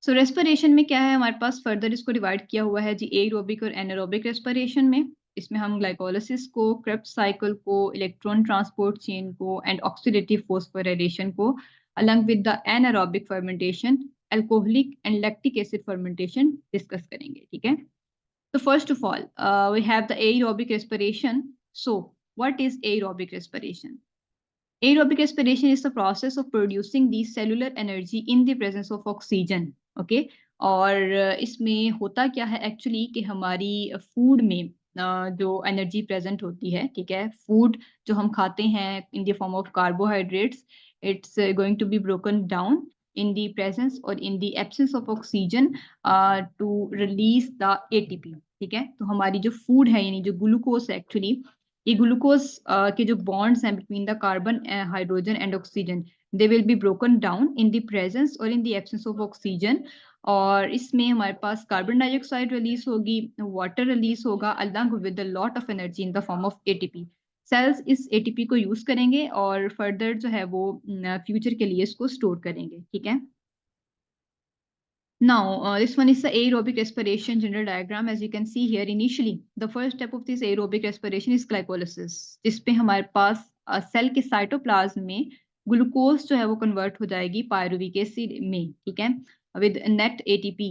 So respiration में क्या है हमारे पास, further इसको divide किया हुआ है जी एरोबिक और एनारोबिक रेस्पिरेशन में। इसमें हम ग्लाइकोलिसिस को, क्रेब्स साइकिल को, इलेक्ट्रॉन ट्रांसपोर्ट चेन को एंड ऑक्सीडेटिव फॉस्फोराइलेशन को, along with the anaerobic fermentation, alcoholic and lactic acid fermentation discuss करेंगे, ठीक है। So first of all, we have the aerobic respiration. So what is aerobic respiration? Aerobic respiration is the process of producing the cellular energy in the presence of oxygen. Okay? और इसमें होता क्या है actually कि हमारी food में जो energy present होती है, ठीक है, फूड जो हम खाते हैं in the form of carbohydrates, it's going to be broken down in the presence or in the absence of oxygen to release the ATP, ठीक है। तो हमारी जो फूड है यानी जो ग्लूकोज है एक्चुअली, ये ग्लूकोज के जो बॉन्ड्स हैं between the carbon, hydrogen and oxygen, they will be broken down in the presence और in the absence of oxygen. और इसमें हमारे पास कार्बन डाइऑक्साइड रिलीज होगी, वाटर रिलीज होगा along with the lot of energy in the form of ATP. Cells इस ATP को use करेंगे और फर्दर जो है वो फ्यूचर के लिए इसको स्टोर करेंगे, ठीक है। Now, this one is the aerobic respiration general diagram. As you can see here, initially, the first step of this aerobic respiration is glycolysis, जिसपे हमारे पास सेल के साइटोप्लाज्म में ग्लूकोज जो है वो कन्वर्ट हो जाएगी पायरुविक एसिड में, ठीक है, with net ATP,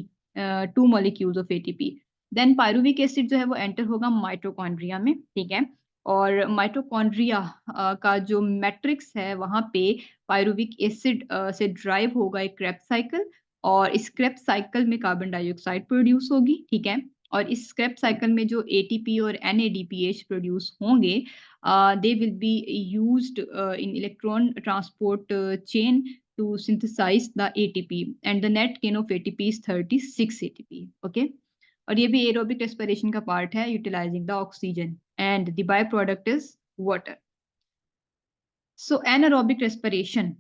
2 molecules of ATP. Then pyruvic acid जो है वो एंटर होगा माइटोकॉन्ड्रिया में, ठीक है। और माइटोकॉन्ड्रिया का जो मैट्रिक्स है वहाँ पे पायरुविक एसिड से ड्राइव होगा एक क्रेब्स साइकिल, और इस क्रेब्स साइकिल में कार्बन डाइऑक्साइड प्रोड्यूस होगी, ठीक है। और इस क्रेब्स साइकिल में जो एटीपी और एनएडीपीएच प्रोड्यूस होंगे, they will be used in electron transport chain to synthesize the ATP, and the net gain of ATP is 36 ATP, okay। और ये भी aerobic respiration का part है, utilizing the oxygen, and the byproduct is water. So anaerobic respiration.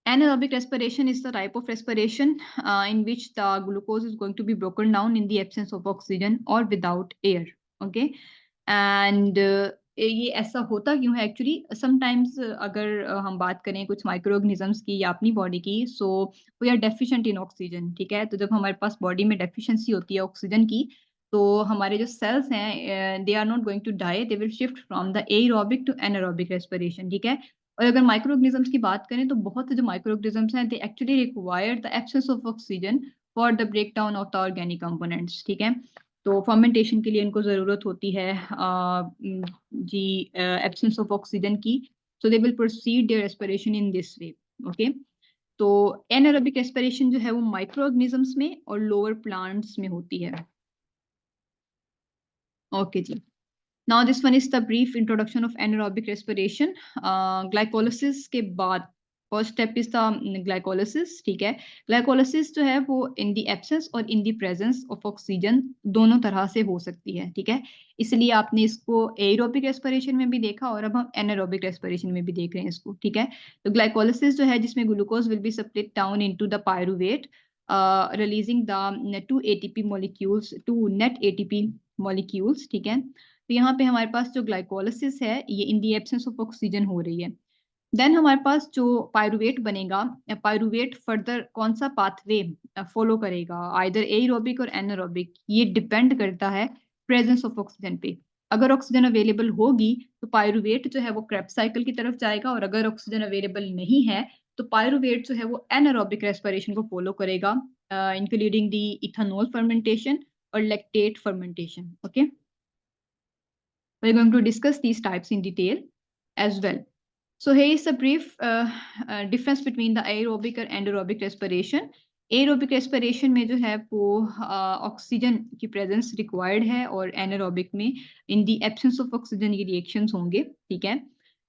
Anaerobic respiration is the type of respiration in which the glucose is going to be broken down in the absence of oxygen or without air. Okay, and ये ऐसा होता क्यों है actually, sometimes अगर हम बात करें कुछ माइक्रो ऑर्गेनिजम्स की या अपनी बॉडी की, so we are deficient in oxygen, ठीक है। तो जब हमारे पास बॉडी में डेफिशिएंसी होती है ऑक्सीजन की, तो हमारे जो सेल्स हैं they are not going to die, they will shift from the aerobic to anaerobic respiration, ठीक है। और अगर माइक्रो ऑर्गेनिजम्स की बात करें तो बहुत से जो माइक्रो ऑर्गेनिजम्स हैं they actually require the absence of oxygen for the break down of the organic components, ठीक है। तो फर्मेंटेशन के लिए इनको ज़रूरत होती है जी एब्सेंस ऑफ ऑक्सीजन की, so they will proceed their respiration in this way, okay. तो एनारोबिक रेस्पिरेशन जो है वो माइक्रो ऑर्गेनिजम्स में और लोअर प्लांट्स में होती है, ओके जी। Now this one is the brief introduction of anaerobic respiration. Glycolysis के बाद first step is the glycolysis, ठीक है। Glycolysis जो है वो in the absence और in the presence of oxygen दोनों तरह से हो सकती है, ठीक है। इसलिए आपने इसको aerobic respiration में भी देखा और अब हम anaerobic respiration में भी देख रहे हैं इसको, ठीक है। तो glycolysis जो है जिसमें glucose will be split down into the pyruvate releasing the 2 ATP molecules, 2 net ATP molecules, ठीक है। तो यहाँ पे हमारे पास जो ग्लाइकोलिसिस है ये इन दी एब्सेंस ऑफ ऑक्सीजन हो रही है। देन हमारे पास जो पायरुवेट बनेगा, पायरुवेट फर्दर कौन सा पाथवे फॉलो करेगा, आइदर एरोबिक और एनारोबिक, ये डिपेंड करता है प्रेजेंस ऑफ ऑक्सीजन पे। अगर ऑक्सीजन अवेलेबल होगी तो पायरुवेट जो है वो क्रेब्स साइकिल की तरफ जाएगा, और अगर ऑक्सीजन अवेलेबल नहीं है तो पायरुवेट जो है वो एनारोबिक रेस्पिरेशन को फॉलो करेगा, इंक्लूडिंग द इथेनॉल फर्मेंटेशन और lactate fermentation. Okay, we're going to discuss these types in detail as well. So here is a brief difference between the aerobic और anaerobic respiration. एरोबिक रेस्पिरेशन में जो है वो oxygen की presence required है, और anaerobic में इन दी एब्सेंस ऑफ ऑक्सीजन ये रिएक्शंस होंगे, ठीक है।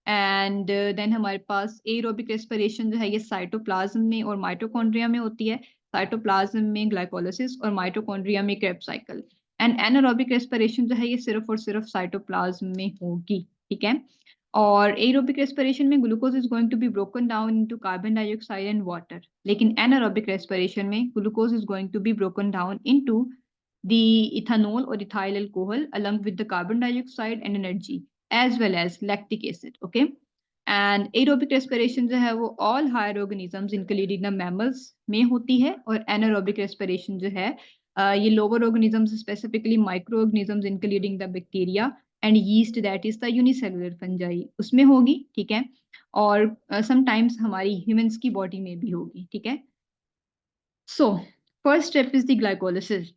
एंड देन हमारे पास एरोबिक रेस्पिरेशन जो है ये साइटोप्लाज्म में और माइटोकॉन्ड्रिया में होती है, साइटोप्लाज्म में ग्लाइकोलिसिस और माइटोकॉन्ड्रिया में Krebs cycle. And anaerobic respiration जो है ये सिर्फ और सिर्फ साइटोप्लाज्म में होगी, ठीक है। और एरोबिक रेस्पिरेशन में glucose is going to be broken down into carbon dioxide and water, लेकिन एनारोबिक रेस्पिरेशन में glucose is going to be broken down into the ethanol और ethyl alcohol along with the carbon dioxide and energy as well as lactic acid. Okay, and aerobic respiration जो है वो all higher organisms including the mammals में होती है, और anaerobic respiration जो है ये lower organisms specifically microorganisms including the bacteria and yeast that is the unicellular fungi उसमें होगी, ठीक है। और समटाइम्स हमारी ह्यूमंस की बॉडी में भी होगी, ठीक है। So first step is the glycolysis.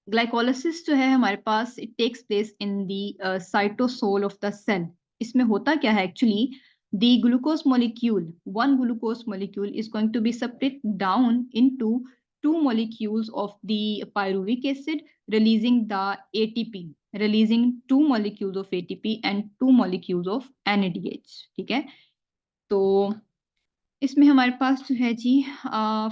Glycolysis जो है हमारे पास it takes place in the cytosol of the cell. इसमें होता क्या है actually, the glucose molecule, one glucose molecule is going to be split down into 2 molecules of the pyruvic acid, releasing the ATP, releasing 2 molecules of ATP and 2 molecules of NADH, ठीक है। तो इसमें हमारे पास जो है जी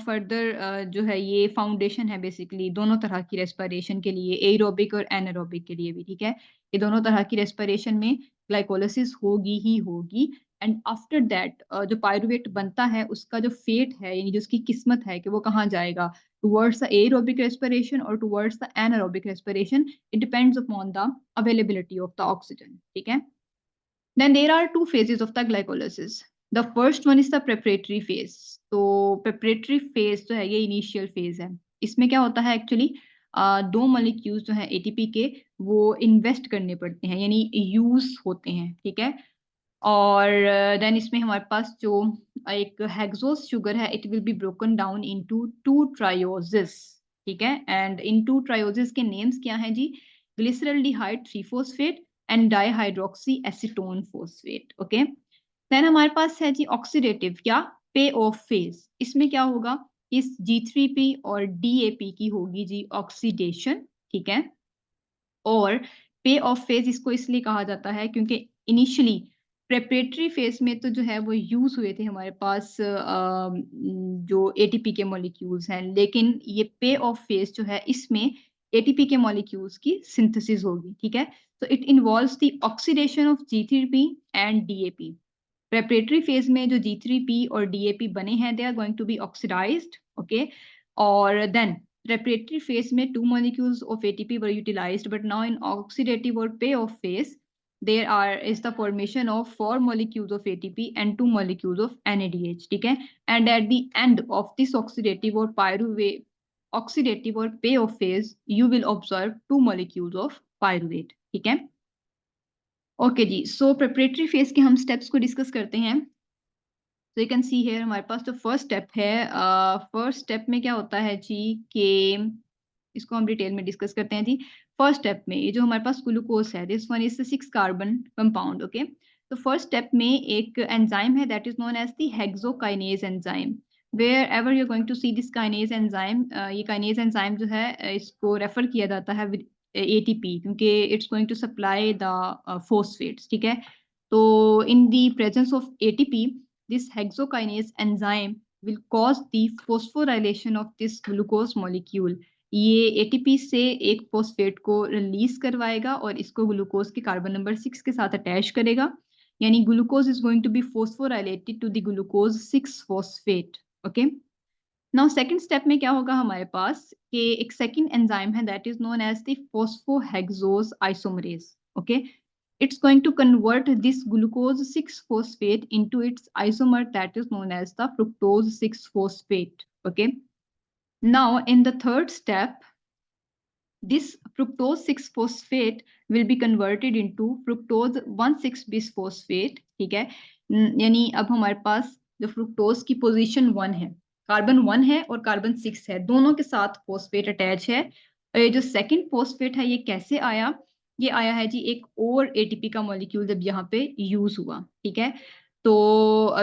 फर्दर जो है ये फाउंडेशन है बेसिकली दोनों तरह की रेस्पिरेशन के लिए, एरोबिक और एनारोबिक के लिए भी, ठीक है। ये दोनों तरह की रेस्पिरेशन में ग्लाइकोलिसिस होगी ही होगी। एंड आफ्टर दैट जो पायरुवेट बनता है उसका जो फेट है, यानी जो उसकी किस्मत है कि वो कहाँ जाएगा, टुवर्ड्स द एरोबिक रेस्पिरेशन और towards the anaerobic respiration, it depends upon the availability of the oxygen, ठीक है। Then there are two phases of the glycolysis. The first one is the preparatory phase. तो preparatory phase जो है ये initial phase है। इसमें क्या होता है एक्चुअली, दो मॉलिक्यूल्स जो है एटीपी के वो इन्वेस्ट करने पड़ते हैं, यानी यूज होते हैं, ठीक है। और देन इसमें हमारे पास जो एक हेक्सोस शुगर है, it will be broken down into 2 ट्रायोसिस, ठीक है। एंड इन 2 ट्रायोसिस के नेम्स क्या हैं जी, glyceraldehyde three phosphate and dihydroxy acetone phosphate. Okay, then हमारे पास है जी ऑक्सीडेटिव या पे ऑफ फेज। इसमें क्या होगा, इस G3P और DAP की होगी जी ऑक्सीडेशन, ठीक है। और पे ऑफ फेज इसको इसलिए कहा जाता है क्योंकि इनिशियली प्रेपरेटरी फेज में तो जो है वो यूज हुए थे हमारे पास जो एटीपी के मॉलिक्यूल्स हैं, लेकिन ये पे ऑफ फेज जो है इसमें एटीपी के मॉलिक्यूल्स की सिंथेसिस होगी, ठीक है। तो it involves the oxidation of G3P and DAP। Preparatory phase में जो G3P और DAP बने हैं they are going to be oxidized, okay. और देन preparatory phase में 2 molecules of ATP were utilized, but now in oxidative or payoff phase, there is the formation of 4 molecules of ATP and 2 molecules of NADH, ठीक है। And at the end of this oxidative or payoff phase, you will observe 2 molecules of pyruvate, ठीक है। Okay जी, सो preparatory phase के हम steps को discuss करते हैं। तो यू कैन सी हियर हमारे पास जो फर्स्ट स्टेप है, फर्स्ट स्टेप में क्या होता है जी कि इसको हम डिटेल में डिस्कस करते हैं जी। फर्स्ट स्टेप में ये जो हमारे पास ग्लूकोज है, this one is 6 carbon compound, okay. तो फर्स्ट स्टेप में एक एंजाइम है that is known as the hexokinase enzyme. Wherever you going to see this kinase enzyme, ये काइनेज एंजाइम जो है इसको रेफर किया जाता है विद एटीपी, क्योंकि it's going to supply the phosphates, ठीक है। तो in the presence of ATP, this hexokinase enzyme will cause the phosphorylation of this glucose molecule. ये एटीपी से एक फॉस्फेट को रिलीज करवाएगा और इसको ग्लूकोज के कार्बन नंबर 6 के साथ अटैच करेगा, यानी glucose is going to be phosphorylated to the glucose 6 phosphate, okay. Now second step में क्या होगा हमारे पास कि एक सेकंड एंजाइम है that is known as the phosphohexose isomerase. Okay, it's going to convert this glucose 6-phosphate into its isomer that is known as the fructose 6-phosphate. Okay, now in the third step this fructose 6-phosphate will be converted into fructose 1,6-bisphosphate. ठीक है, यानी अब हमारे पास जो fructose की position 1 है, carbon 1 है और कार्बन 6 है, दोनों के साथ फोस्फेट अटैच है. और ये जो सेकंड फोस्फेट है ये कैसे आया? ये आया है जी एक और एटीपी का मॉलिक्यूल जब यहाँ पे यूज हुआ. ठीक है, तो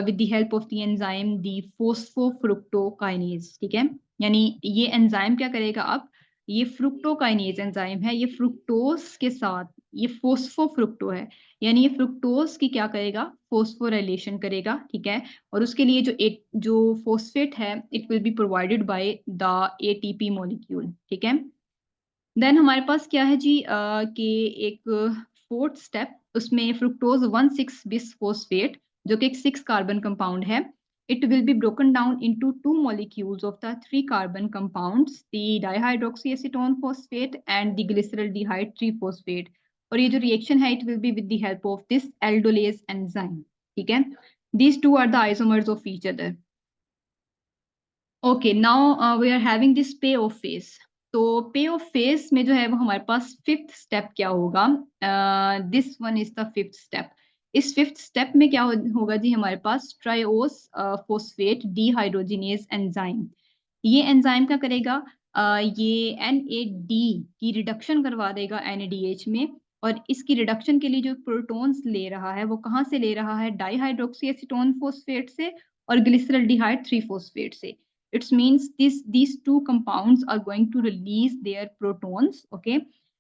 with the help of the enzyme the phosphofructokinase. ठीक है, यानी ये एंजाइम क्या करेगा, अब ये फ्रुक्टोकाइनेज एंजाइम है, ये फ्रुक्टोज के साथ ये फोस्फोफ्रुक्टो है, यानी ये फ्रुक्टोज की क्या करेगा, फोस्फोराइलेशन करेगा. ठीक है, और उसके लिए जो फोस्फेट है it will be provided by the ATP molecule. ठीक है, देन हमारे पास क्या है जी कि एक फोर्थ स्टेप, उसमें फ्रुक्टोज 1,6-bisphosphate जो कि एक 6 कार्बन कंपाउंड है, it will be broken down into 2 molecules of the 3 carbon compounds, the dihydroxyacetone phosphate and the glyceraldehyde 3-phosphate. और ये जो रिएक्शन है it will be with the help of this aldolase enzyme. ठीक है, these two are the isomers of each other. Okay, now we are having this payoff phase. तो payoff face में जो है वो हमारे पास fifth step क्या होगा, this one is the fifth step. इस फिफ्थ स्टेप में क्या होगा जी, हमारे पास ट्राइओस फोस्फेट डीहाइड्रोजिनेज एंजाइम. ये एंजाइम क्या करेगा, ये NAD की रिडक्शन करवा देगा NADH में, और इसकी रिडक्शन के लिए जो प्रोटॉन्स ले रहा है वो कहाँ से ले रहा है, डाईहाइड्रोक्सी एसीटोन फोस्फेट से और ग्लिसरल्डिहाइड 3-phosphate से. It means these two compounds are going to release their protons. Okay,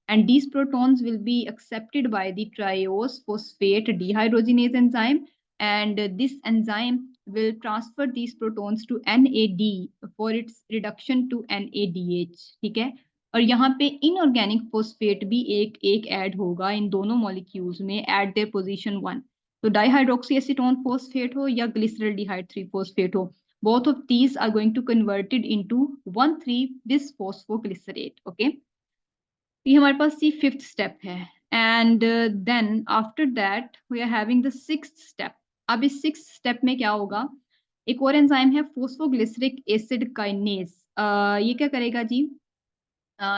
and these protons will be accepted by the triose phosphate dehydrogenase enzyme, and this enzyme will transfer these protons to NAD for its reduction to NADH. ठीक है, और यहाँ पे inorganic phosphate भी एक add होगा इन दोनों molecules में एट देयर पोजीशन 1. तो डाईहाइड्रोक्सी एसीटोन फोस्फेट हो या ग्लिसरल्डिहाइड 3-phosphate हो, both of these are going to converted into 1,3-bisphosphoglycerate. Okay, ये हमारे पास सी फिफ्थ स्टेप है. And then after that we are having the sixth step. अब इस सिक्स्थ स्टेप में क्या होगा, एक और एंजाइम है फोस्फोग्लिसरिक एसिड काइनेज. ये क्या करेगा जी,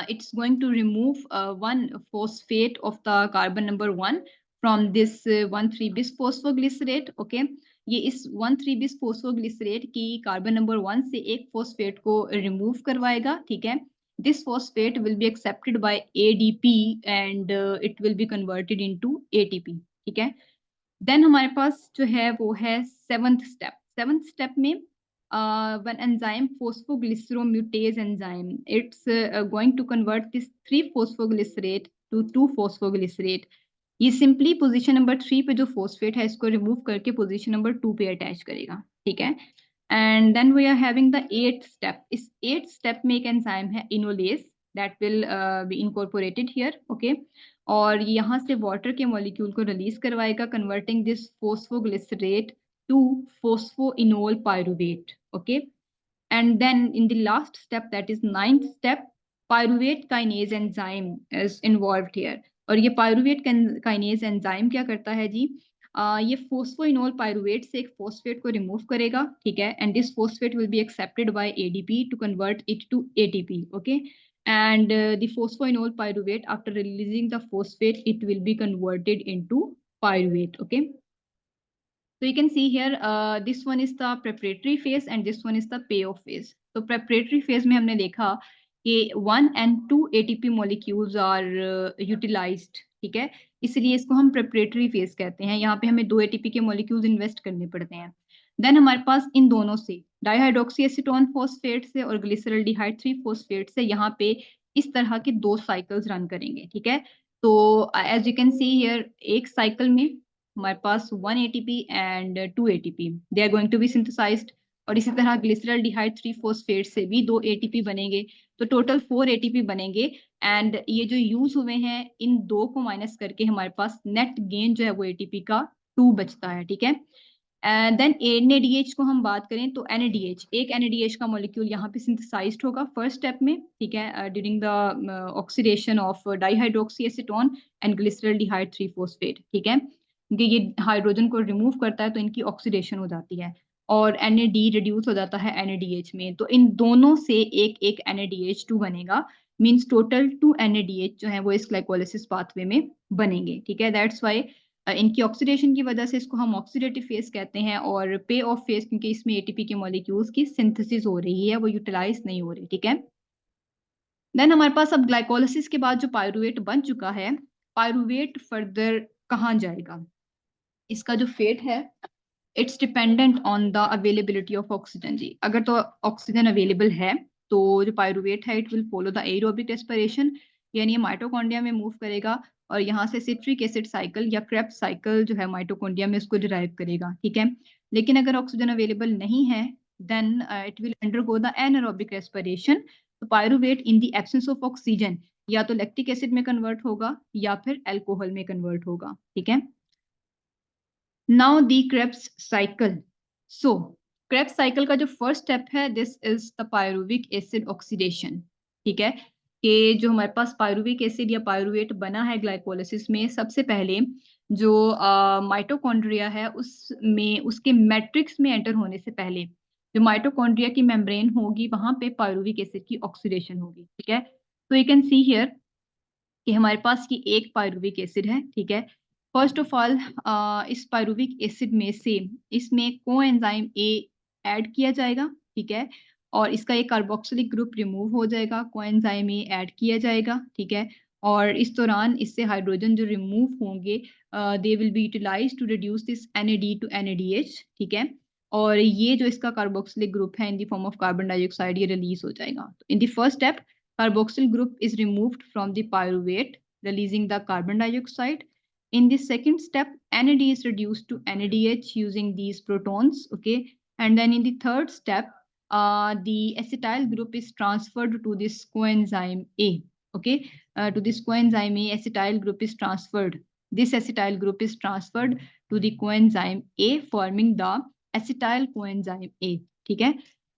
it's going to remove one phosphate of the carbon number 1 from this 1,3-bisphosphoglycerate. Okay, ये इस 1,3-bisphosphoglycerate की कार्बन नंबर 1 से एक फोस्फेट को रिमूव करवाएगा. ठीक है, this phosphate will be accepted by ADP and it will be converted into ATP. ठीक है, देन हमारे पास जो है वो है सेवंथ स्टेप. सेवंथ स्टेप में when enzyme phosphoglyceromutase enzyme, it's going to convert this 3-phosphoglycerate to 2-phosphoglycerate. ये सिंपली पोजीशन नंबर 3 पे जो फोस्फेट है इसको रिमूव करके पोजीशन नंबर 2 पे अटैच करेगा. ठीक है, and then we are having the eight step. इस एट स्टेप में एक एंजाइम है enolase that will be incorporated here. Okay, और यहाँ से वाटर के मॉलिक्यूल को रिलीज करवाएगा converting this phosphoglycerate to phosphoenol pyruvate. Okay, and then in the last step, that is ninth step, pyruvate kinase enzyme is involved here. और ये pyruvate kinase enzyme क्या करता है जी, ये फोस्फोइनोल पायरुवेट से एक फोस्फेट को रिमूव करेगा. ठीक है, and this phosphate will be accepted by ADP to convert it to ATP. Okay, and the phosphoenol pyruvate after releasing the phosphate it will be converted into pyruvate. Okay, so you can see here this one is the preparatory phase and this one is the payoff phase. So preparatory phase में हमने देखा कि 1 and 2 ATP molecules are utilized. ठीक है, इसलिए इसको हम preparatory phase कहते हैं. यहाँ पे हमें 2 ATP के molecules invest करने पड़ते हैं. देन हमारे पास इन दोनों से डाईहाइड्रोक्सी एसीटोन फोस्फेट से और ग्लिसरल्डिहाइड 3-phosphate से यहाँ पे इस तरह के 2 साइकिल्स रन करेंगे. ठीक है, तो as you can see here एक साइकिल में हमारे पास 1 ATP and 2 ATP they are going to be synthesized, और इसी तरह ग्लिसरल्डिहाइड 3-phosphate से भी 2 ATP बनेंगे, तो टोटल 4 ATP बनेंगे. एंड ये जो यूज हुए हैं इन 2 को माइनस करके हमारे पास नेट गेन जो है वो ATP का 2 बचता है. ठीक है, देन NADH को हम बात करें तो NADH, एक NADH का मॉलिक्यूल यहाँ पे सिंथेसाइज्ड होगा फर्स्ट स्टेप में, ठीक है, during the oxidation of dihydroxy acetone and glyceraldehyde three phosphate, ठीक है, क्योंकि ये हाइड्रोजन को रिमूव करता है तो इनकी ऑक्सीडेशन हो जाती है और NAD रिड्यूस हो जाता है NADH में, तो इन दोनों से एक एक NADH2 बनेगा, मीन्स टोटल 2 NADH जो है वो इस ग्लाइकोलाइसिस पाथवे में बनेंगे, ठीक है। दैट्स वाई इनकी ऑक्सीडेशन की वजह से इसको हम ऑक्सीडेटिव फेज कहते हैं, और पे ऑफ फेज क्योंकि इसमें ATP के मॉलिक्यूल्स की सिंथेसिस हो रही है, वो यूटिलाइज नहीं हो रही, ठीक है। देन हमारे पास अब ग्लाइकोलाइसिस के बाद जो पायरुवेट बन चुका है, पायरुवेट फर्दर कहाँ जाएगा, इसका जो फेट है it's dependent on the availability of oxygen जी। अगर तो ऑक्सीजन अवेलेबल है तो जो पायरुवेट है it will follow the aerobic respiration, यानी ये माइटोकॉन्ड्रिया में मूव करेगा और यहाँ से सिट्रिक एसिड साइकिल या क्रेब्स साइकिल जो है माइटोकॉन्ड्रिया में उसको डिराइव करेगा, ठीक है। लेकिन अगर ऑक्सीजन अवेलेबल नहीं है then it will undergo the anaerobic respiration. तो pyruvate in the absence of oxygen या तो लैक्टिक एसिड में कन्वर्ट होगा या फिर अल्कोहल में कन्वर्ट होगा, ठीक है। Now the Krebs cycle. So Krebs cycle का जो फर्स्ट स्टेप है this is the pyruvic acid oxidation, ठीक है, कि जो हमारे पास पायरुविक एसिड या पायरुवेट बना है ग्लाइकोलाइसिस में, सबसे पहले जो माइटोकॉन्ड्रिया है उसमें उसके मैट्रिक्स में एंटर होने से पहले जो माइटोकॉन्ड्रिया की मेम्ब्रेन होगी वहां पे पायरुविक एसिड की ऑक्सीडेशन होगी, ठीक है। तो यू कैन सी हियर कि हमारे पास की एक पायरुविक एसिड है, ठीक है। फर्स्ट ऑफ ऑल इस पायरुविक एसिड में से इसमें कोएंजाइम ए ऐड किया जाएगा, ठीक है, और इसका एक कार्बोक्सिलिक ग्रुप रिमूव हो जाएगा, कोएंजाइम ए ऐड किया जाएगा, ठीक है, और इस दौरान इससे हाइड्रोजन जो रिमूव होंगे they will be utilised to reduce this NAD to NADH, ठीक है, और ये जो इसका कार्बोक्सिलिक ग्रुप है in the form of carbon dioxide ये रिलीज हो जाएगा। तो in the first step carboxyl group is removed from the pyruvate, releasing the carbon dioxide. In the second step, NAD is reduced to NADH using these protons, okay? And then in the third step, the acetyl group is transferred to this coenzyme A, okay? To this coenzyme A, acetyl group is transferred. This acetyl group is transferred to the coenzyme A, forming the acetyl coenzyme A, ठीक है।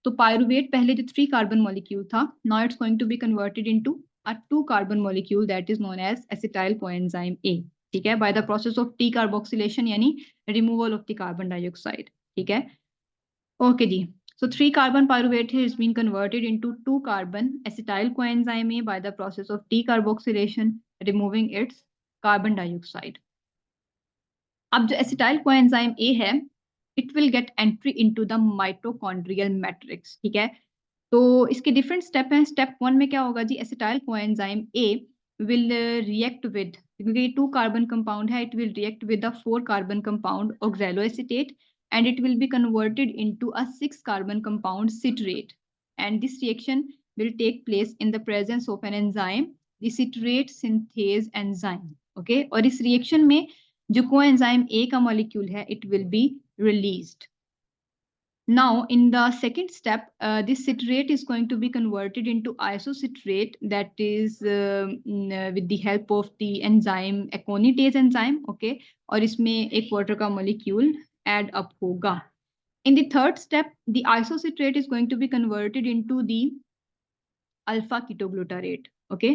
तो pyruvate पहले जो 3 carbon molecule था, now it's going to be converted into a 2 carbon molecule that is known as acetyl coenzyme A, ठीक है, by the process of decarboxylation यानी removal of the carbon dioxide, ठीक है। Okay जी, so 3 carbon pyruvate has been converted into 2 carbon acetyl coenzyme A by the process of decarboxylation, removing its carbon dioxide. अब जो acetyl coenzyme ए है it will get entry into the mitochondrial matrix, ठीक है। तो इसके different step हैं। Step 1 में क्या होगा जी, acetyl coenzyme A will react with, क्योंकि 2 कार्बन कंपाउंड है, it will react with the 4 carbon compound oxaloacetate and it will be converted into a 6 carbon compound citrate, and this reaction will take place in the presence of an enzyme, the citrate synthase enzyme, okay। और इस reaction में जो coenzyme A का molecule है it will be released. Now, in the second step, this citrate is going to be converted into isocitrate, that is with the help of the enzyme aconitase enzyme, okay, और इसमें एक water का molecule add up होगा। In the third step, the isocitrate is going to be converted into the alpha ketoglutarate, okay,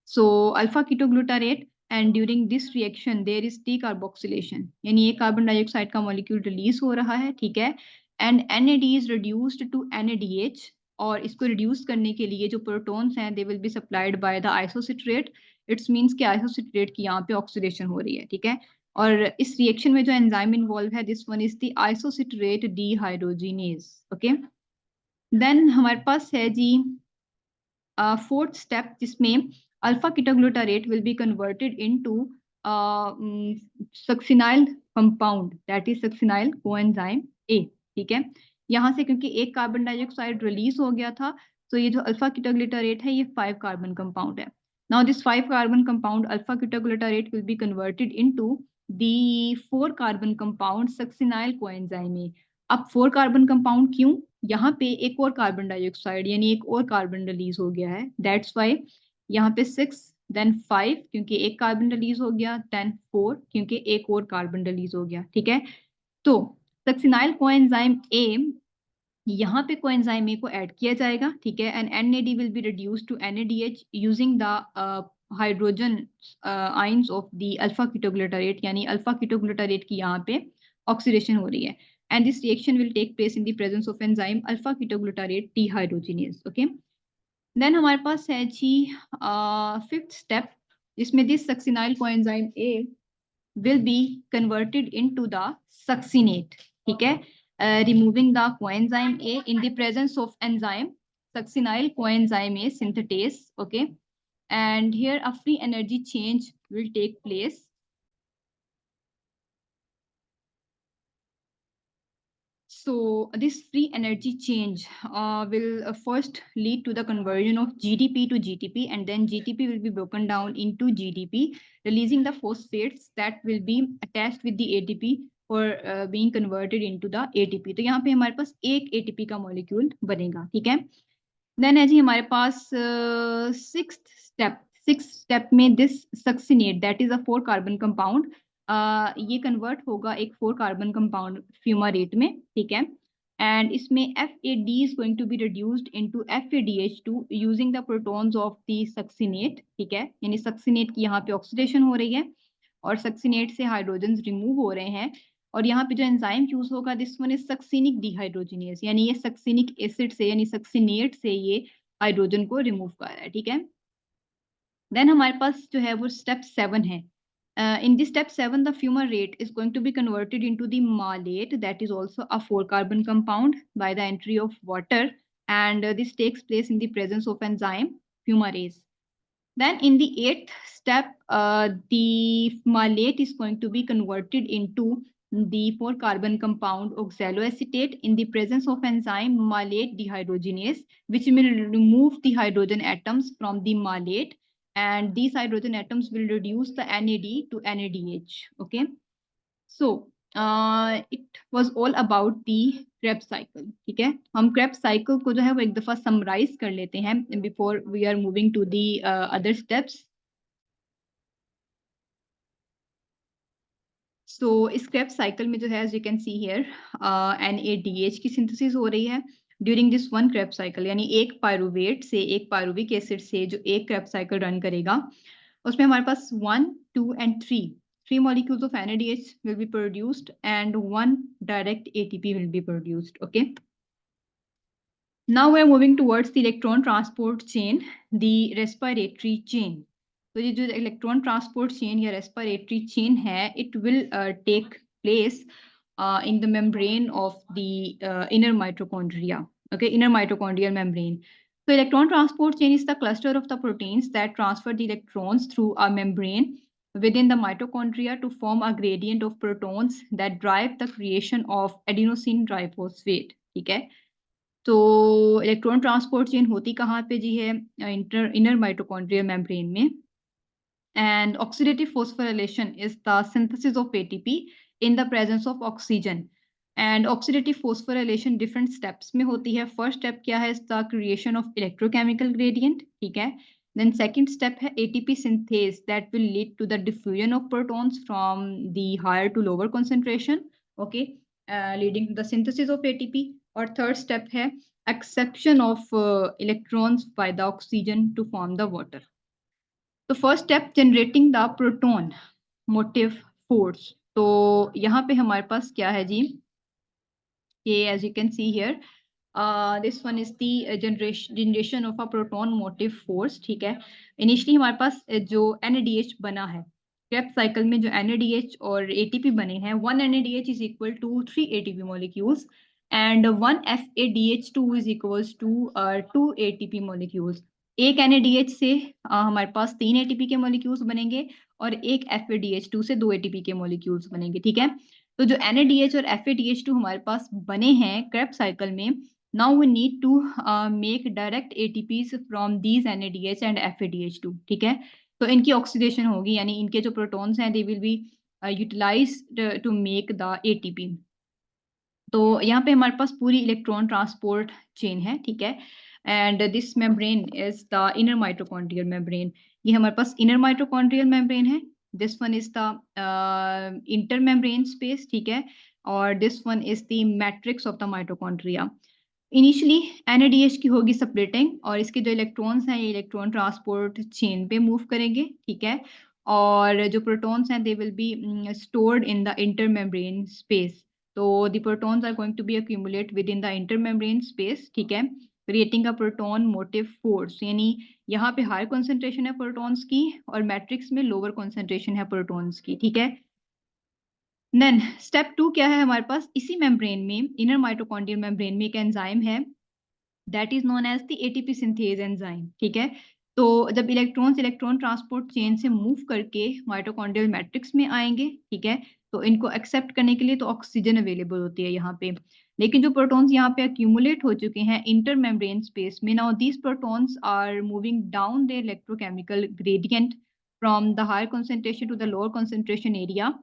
so alpha ketoglutarate, and during this reaction there is decarboxylation, यानी एक carbon dioxide का molecule release हो रहा है, ठीक है, and NAD is reduced to NADH, और इसको रिड्यूस करने के लिए जो प्रोटॉन्स हैं they will be supplied by the isocitrate. It's means कि आइसोसिट्रेट की यहाँ पे ऑक्सीडेशन हो रही है, ठीक है, और इस रिएक्शन में जो एंजाइम इन्वॉल्व है this one is the isocitrate dehydrogenase, okay. Then हमारे पास है जी फोर्थ स्टेप जिसमें alpha ketoglutarate will be converted into succinyl compound, that is succinyl coenzyme A, ठीक है। यहाँ से क्योंकि एक कार्बन डाइऑक्साइड रिलीज हो गया था तो ये जो अल्फा कीटोग्लूटारेट है ये 5 कार्बन कंपाउंड है। Now this 5 carbon compound alpha ketoglutarate will be converted into the 4 carbon compound succinyl coenzyme ए। अब 4 कार्बन कंपाउंड क्यों, यहाँ पे एक और कार्बन डाइऑक्साइड यानी एक और कार्बन रिलीज हो गया है, दैट्स वाई यहाँ पे 6 देन 5 क्योंकि एक कार्बन रिलीज हो गया, देन 4 क्योंकि एक और कार्बन रिलीज हो गया, ठीक है। तो सक्सिनाइल कोएंजाइम ए, यहाँ पे कोएंजाइम ए को ऐड किया जाएगा, ठीक है, and NAD will be reduced to NADH using the hydrogen ions of the alpha ketoglutarate, यानी अल्फा कीटोग्लूटारेट की यहाँ पे ऑक्सीडेशन हो रही है, and this reaction will take place in the presence of enzyme alpha ketoglutarate dehydrogenase. Okay, then हमारे पास है जी फिफ्थ स्टेप, जिसमें this succinyl coenzyme A will be converted into the succinate, ठीक है, removing the coenzyme A in the presence of enzyme succinyl coenzyme A synthetase, okay, and here a free energy change will take place. So this free energy change will first lead to the conversion of GDP to GTP, and then GTP will be broken down into GDP, releasing the phosphates that will be attached with the ATP for being converted into the ATP. तो यहाँ पे हमारे पास एक ATP का molecule बनेगा, ठीक है। देन है जी हमारे पास सिक्स स्टेप में this succinate that is a 4 carbon compound, ये कन्वर्ट होगा एक 4 कार्बन कंपाउंड फ्यूमारेट में, ठीक है, एंड इसमें FAD is going to be reduced into FADH2 using the protons of the succinate, ठीक है, यानी सक्सिनेट की यहाँ पे ऑक्सीडेशन हो रही है और सक्सिनेट से हाइड्रोजन रिमूव हो रहे हैं, और यहाँ पे जो एंजाइम यूज होगा this one is succinic dehydrogenase, यानी ये सक्सिनिक एसिड से यानी सक्सिनेट से ये हाइड्रोजन को रिमूव कर रहा है, ठीक है। देन हमारे पास जो है वो स्टेप 7 है। In this step 7, the fumarate is going to be converted into the malate, that is also a 4 carbon compound, by the entry of water, and this takes place in the presence of enzyme fumarase. Then in the 8th step, the malate is going to be converted into the 4 carbon compound oxaloacetate in the presence of enzyme malate dehydrogenase, which will remove the hydrogen atoms from the malate, and these hydrogen atoms will reduce the NAD to NADH. Okay, so it was all about the Krebs cycle, ठीक है। हम Krebs cycle को जो है वो एक दफा summarise कर लेते हैं before we are moving to the other steps. So इस Krebs cycle में जो है as you can see here NADH की सिंथेसिस हो रही है during this one Krebs cycle, यानी एक पायरुवेट से एक पायरुविक एसिड से जो एक Krebs cycle रन करेगा उसमें हमारे पास 1, 2 and 3 molecules of NADH will be produced and 1 direct ATP will be produced. Okay, now we are moving towards the electron transport chain, the respiratory chain. तो ये जो इलेक्ट्रॉन ट्रांसपोर्ट चेन या respiratory chain है it will take place in the membrane of the inner mitochondria. Okay, inner mitochondrial membrane. So electron transport chain is the cluster of the proteins that transfer the electrons through a membrane within the mitochondria to form a gradient of protons that drive the creation of adenosine triphosphate. ठीक है, तो electron transport chain होती कहाँ पे जी है, inner mitochondrial membrane में, and oxidative phosphorylation is the synthesis of ATP in the presence of oxygen. And oxidative phosphorylation different steps में होती है. First step क्या है, is the creation of electrochemical gradient, ठीक है. Then second step है ATP synthase that will lead to the diffusion of protons from the higher to lower concentration, okay, leading to the synthesis of ATP. और third step है acception of electrons by the oxygen to form the water. तो first step generating the proton motive force, तो यहाँ पे हमारे पास क्या है जी, ये as you can see here this one is the generation of a proton motive force, ठीक है। इनिशियली हमारे पास जो NADH बना है Krebs साइकिल में, जो NADH और ATP बने हैं, 1 NADH is equal to 3 ATP molecules and 1 FADH2 is equals to 2 ATP molecules. एक NADH से हमारे पास 3 ATP के मॉलिक्यूल्स बनेंगे और एक FADH2 से 2 ATP के मॉलिक्यूल्स बनेंगे, ठीक है। तो जो NADH और FADH2 हमारे पास बने हैं Krebs साइकिल में, now we need to make direct ATPs from these NADH and FADH2, ठीक है। तो इनकी ऑक्सीडेशन होगी, यानी इनके जो प्रोटॉन्स हैं they will be utilized to make the ATP. तो यहाँ पे हमारे पास पूरी इलेक्ट्रॉन ट्रांसपोर्ट चेन है, ठीक है, and this membrane is the inner mitochondrial membrane. ये हमारे पास इनर माइटोकॉन्ड्रियल मेम्ब्रेन है, this one is the inter membrane space, ठीक है, और this one is the matrix of the mitochondria. Initially NADH की होगी सेपरेटिंग और इसके जो इलेक्ट्रॉन्स हैं ये इलेक्ट्रॉन ट्रांसपोर्ट चेन पे मूव करेंगे, ठीक है। और जो प्रोटॉन्स हैं they will be stored in the intermembrane space. तो the protons are going to be accumulate within the intermembrane space, ठीक है, creating a proton motive force. यानी यहाँ पे हाई कॉन्सेंट्रेशन है प्रोटॉन्स की और मैट्रिक्स में लोअर कॉन्सेंट्रेशन है प्रोटॉन्स की, ठीक है। देन स्टेप 2 क्या है हमारे पास, इसी मेम्ब्रेन में, इनर माइटोकॉन्ड्रियल मेम्ब्रेन में एक एंजाइम है that is known as the ATP synthase enzyme, ठीक है। तो जब इलेक्ट्रॉन्स इलेक्ट्रॉन ट्रांसपोर्ट चेन से मूव करके माइटोकॉन्ड्रियल मैट्रिक्स में आएंगे, ठीक है, तो इनको एक्सेप्ट करने के लिए तो ऑक्सीजन अवेलेबल होती है यहाँ पे। लेकिन जो प्रोटॉन्स यहाँ पे अक्यूमुलेट हो चुके हैं इंटर मेम्ब्रेन स्पेस में, now these protons are moving down the electrochemical gradient from the higher concentration to the lower concentration area,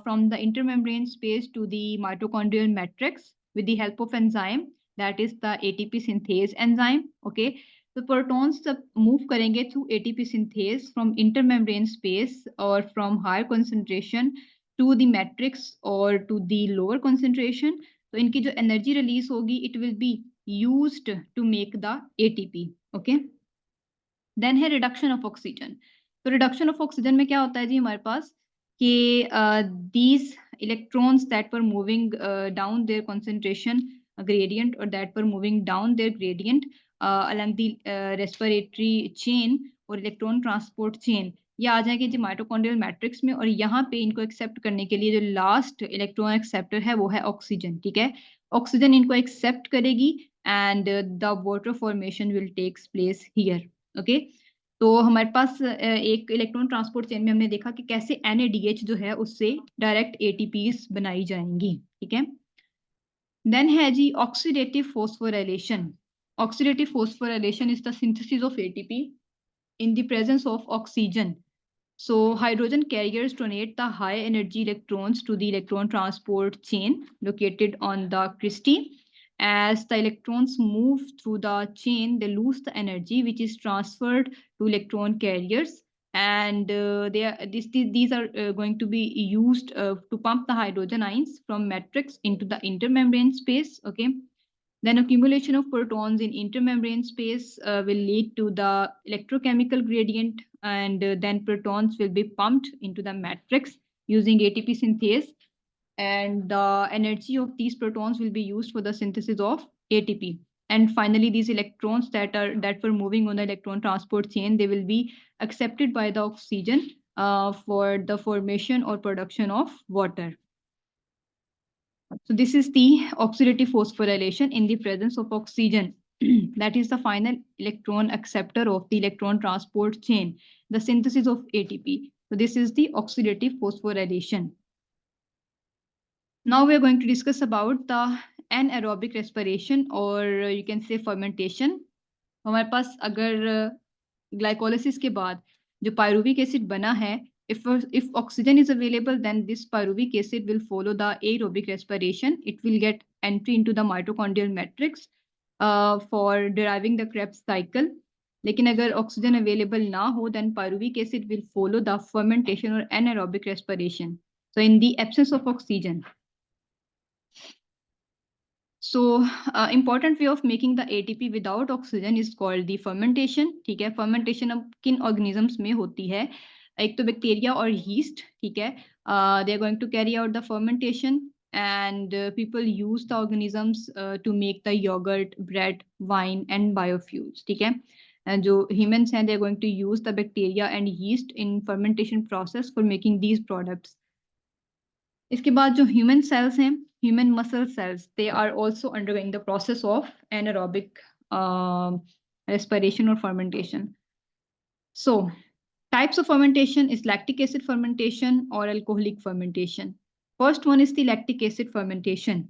from the intermembrane space to the mitochondrial matrix with the help of enzyme that is the ATP synthase enzyme, okay। तो protons सब move करेंगे through ATP synthase from intermembrane space or from higher concentration to the matrix or to the lower concentration। तो इनकी जो energy release होगी it will be used to make the ATP, okay। Then है reduction of oxygen. तो reduction of oxygen में क्या होता है जी हमारे पास कि these electrons that were moving down their concentration gradient or that were moving down their gradient along the respiratory chain और इलेक्ट्रॉन ट्रांसपोर्ट चेन, ये आ जाएंगे जी माइटोकॉन्ड्रियल मैट्रिक्स में। और यहाँ पे इनको एक्सेप्ट करने के लिए जो लास्ट इलेक्ट्रॉन एक्सेप्टर है वो है ऑक्सीजन, ठीक है। ऑक्सीजन इनको एक्सेप्ट करेगी and the water formation will takes place here, okay. तो हमारे पास एक इलेक्ट्रॉन ट्रांसपोर्ट चेन में हमने देखा कि कैसे NADH जो है उससे डायरेक्ट ATPs बनाई जाएंगी, ठीक है। देन है जी oxidative phosphorylation. Oxidative phosphorylation is the synthesis of ATP in the presence of oxygen. So hydrogen carriers donate the high energy electrons to the electron transport chain located on the cristae. As the electrons move through the chain, they lose the energy which is transferred to electron carriers, and these are going to be used to pump the hydrogen ions from matrix into the intermembrane space, okay। Then accumulation of protons in intermembrane space will lead to the electrochemical gradient, and then protons will be pumped into the matrix using ATP synthase, and the energy of these protons will be used for the synthesis of ATP. And finally, these electrons that were moving on the electron transport chain, they will be accepted by the oxygen for the formation or production of water. So this is the oxidative phosphorylation in the presence of oxygen. That is the final electron acceptor of the electron transport chain, the synthesis of ATP. So this is the oxidative phosphorylation. Now we are going to discuss about the anaerobic respiration, or you can say fermentation. हमारे पास अगर glycolysis के बाद जो pyruvic acid बना है, if oxygen is available, then this pyruvic acid will follow the aerobic respiration. It will get entry into the mitochondrial matrix for deriving the Krebs cycle. लेकिन अगर oxygen available ना हो, then pyruvic acid will follow the fermentation or anaerobic respiration. So in the absence of oxygen. So important way of making the ATP without oxygen is called the fermentation, ठीक है। fermentation अब किन organisms में होती है, एक तो bacteria और yeast, ठीक है। they are going to carry out the fermentation, and people use the organisms to make the yogurt, bread, wine and biofuels, ठीक है। जो humans हैं they are going to use the bacteria and yeast in fermentation process for making these products. इसके बाद जो human cells हैं, human muscle cells, they are also undergoing the process of anaerobic respiration or fermentation. So types of fermentation is lactic acid fermentation or alcoholic fermentation. First one is the lactic acid fermentation.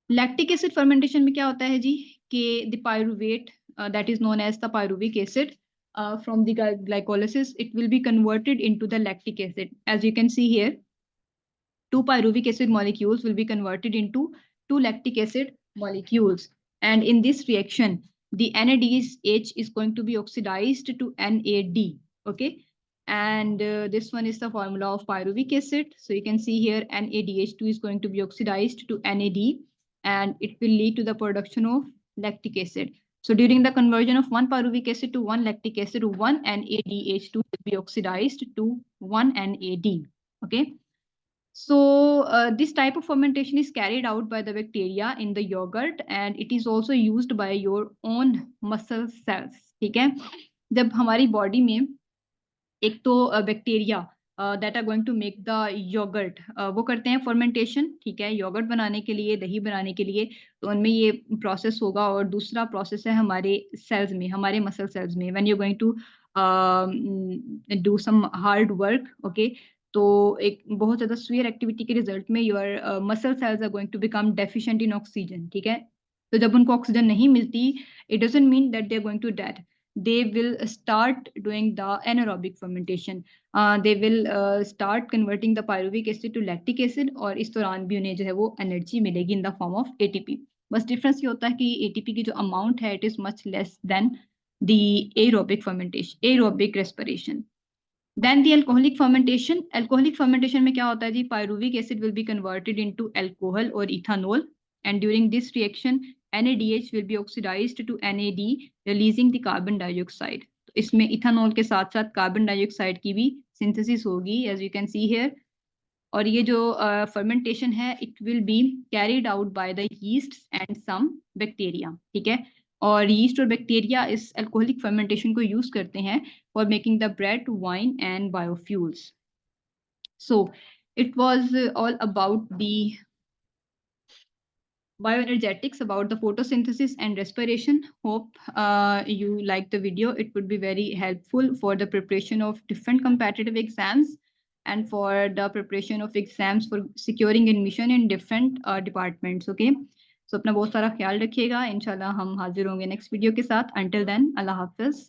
Lactic acid fermentation में क्या होता है जी कि the pyruvate that is known as the pyruvic acid from the glycolysis, it will be converted into the lactic acid. As you can see here, 2 pyruvic acid molecules will be converted into 2 lactic acid molecules. And in this reaction, the NADH is going to be oxidized to NAD. Okay. And this one is the formula of pyruvic acid. So you can see here NADH2 is going to be oxidized to NAD, and it will lead to the production of lactic acid. So during the conversion of one pyruvic acid to one lactic acid, one NADH2 will be oxidized to one NAD. Okay. So this type of fermentation is carried out by the bacteria in the yogurt, and it is also used by your own muscle cells. ठीक है, जब हमारी body में एक तो bacteria that are going to make the yogurt, वो करते हैं फर्मेंटेशन, ठीक है, योगर्ट बनाने के लिए, दही बनाने के लिए, तो उनमें ये प्रोसेस होगा। और दूसरा प्रोसेस है हमारे सेल्स में, हमारे मसल सेल्स में, when you going to do some hard work, okay, तो एक बहुत ज़्यादा स्वीयर एक्टिविटी के रिजल्ट में your muscle cells are going to become deficient in oxygen, ठीक है। तो जब उनको ऑक्सीजन नहीं मिलती, it doesn't mean that they are going to death, they will start doing the anaerobic fermentation. They will start converting the pyruvic acid to lactic acid, और इस दौरान भी उन्हें जो है वो एनर्जी मिलेगी in the form of ATP. बस डिफरेंस ये होता है कि एटीपी की जो अमाउंट है it is much less than the aerobic fermentation, aerobic respiration. Then the alcoholic fermentation, alcoholic fermentation में क्या होता है जी, pyruvic acid will be converted into alcohol और ethanol, and during this reaction NADH will be oxidized to NAD, releasing the carbon dioxide. तो इसमें ethanol के साथ साथ कार्बन डाइऑक्साइड की भी सिंथेसिस होगी, as you can see here. और ये जो फर्मेंटेशन है it will be carried out by the yeast and some bacteria, ठीक है। और यीस्ट और बैक्टीरिया इस अल्कोहलिक फर्मेंटेशन को यूज करते हैं for making the bread, wine and biofuels. So it was all about the bioenergetics, about the photosynthesis and respiration. Hope you like the video. It would be very helpful for the preparation of different competitive exams and for the preparation of exams for securing admission in different departments. Okay, so अपना बहुत सारा ख्याल रखिएगा। इंशाल्लाह हम हाजिर होंगे next video के साथ। Until then, अल्लाह हाफिज।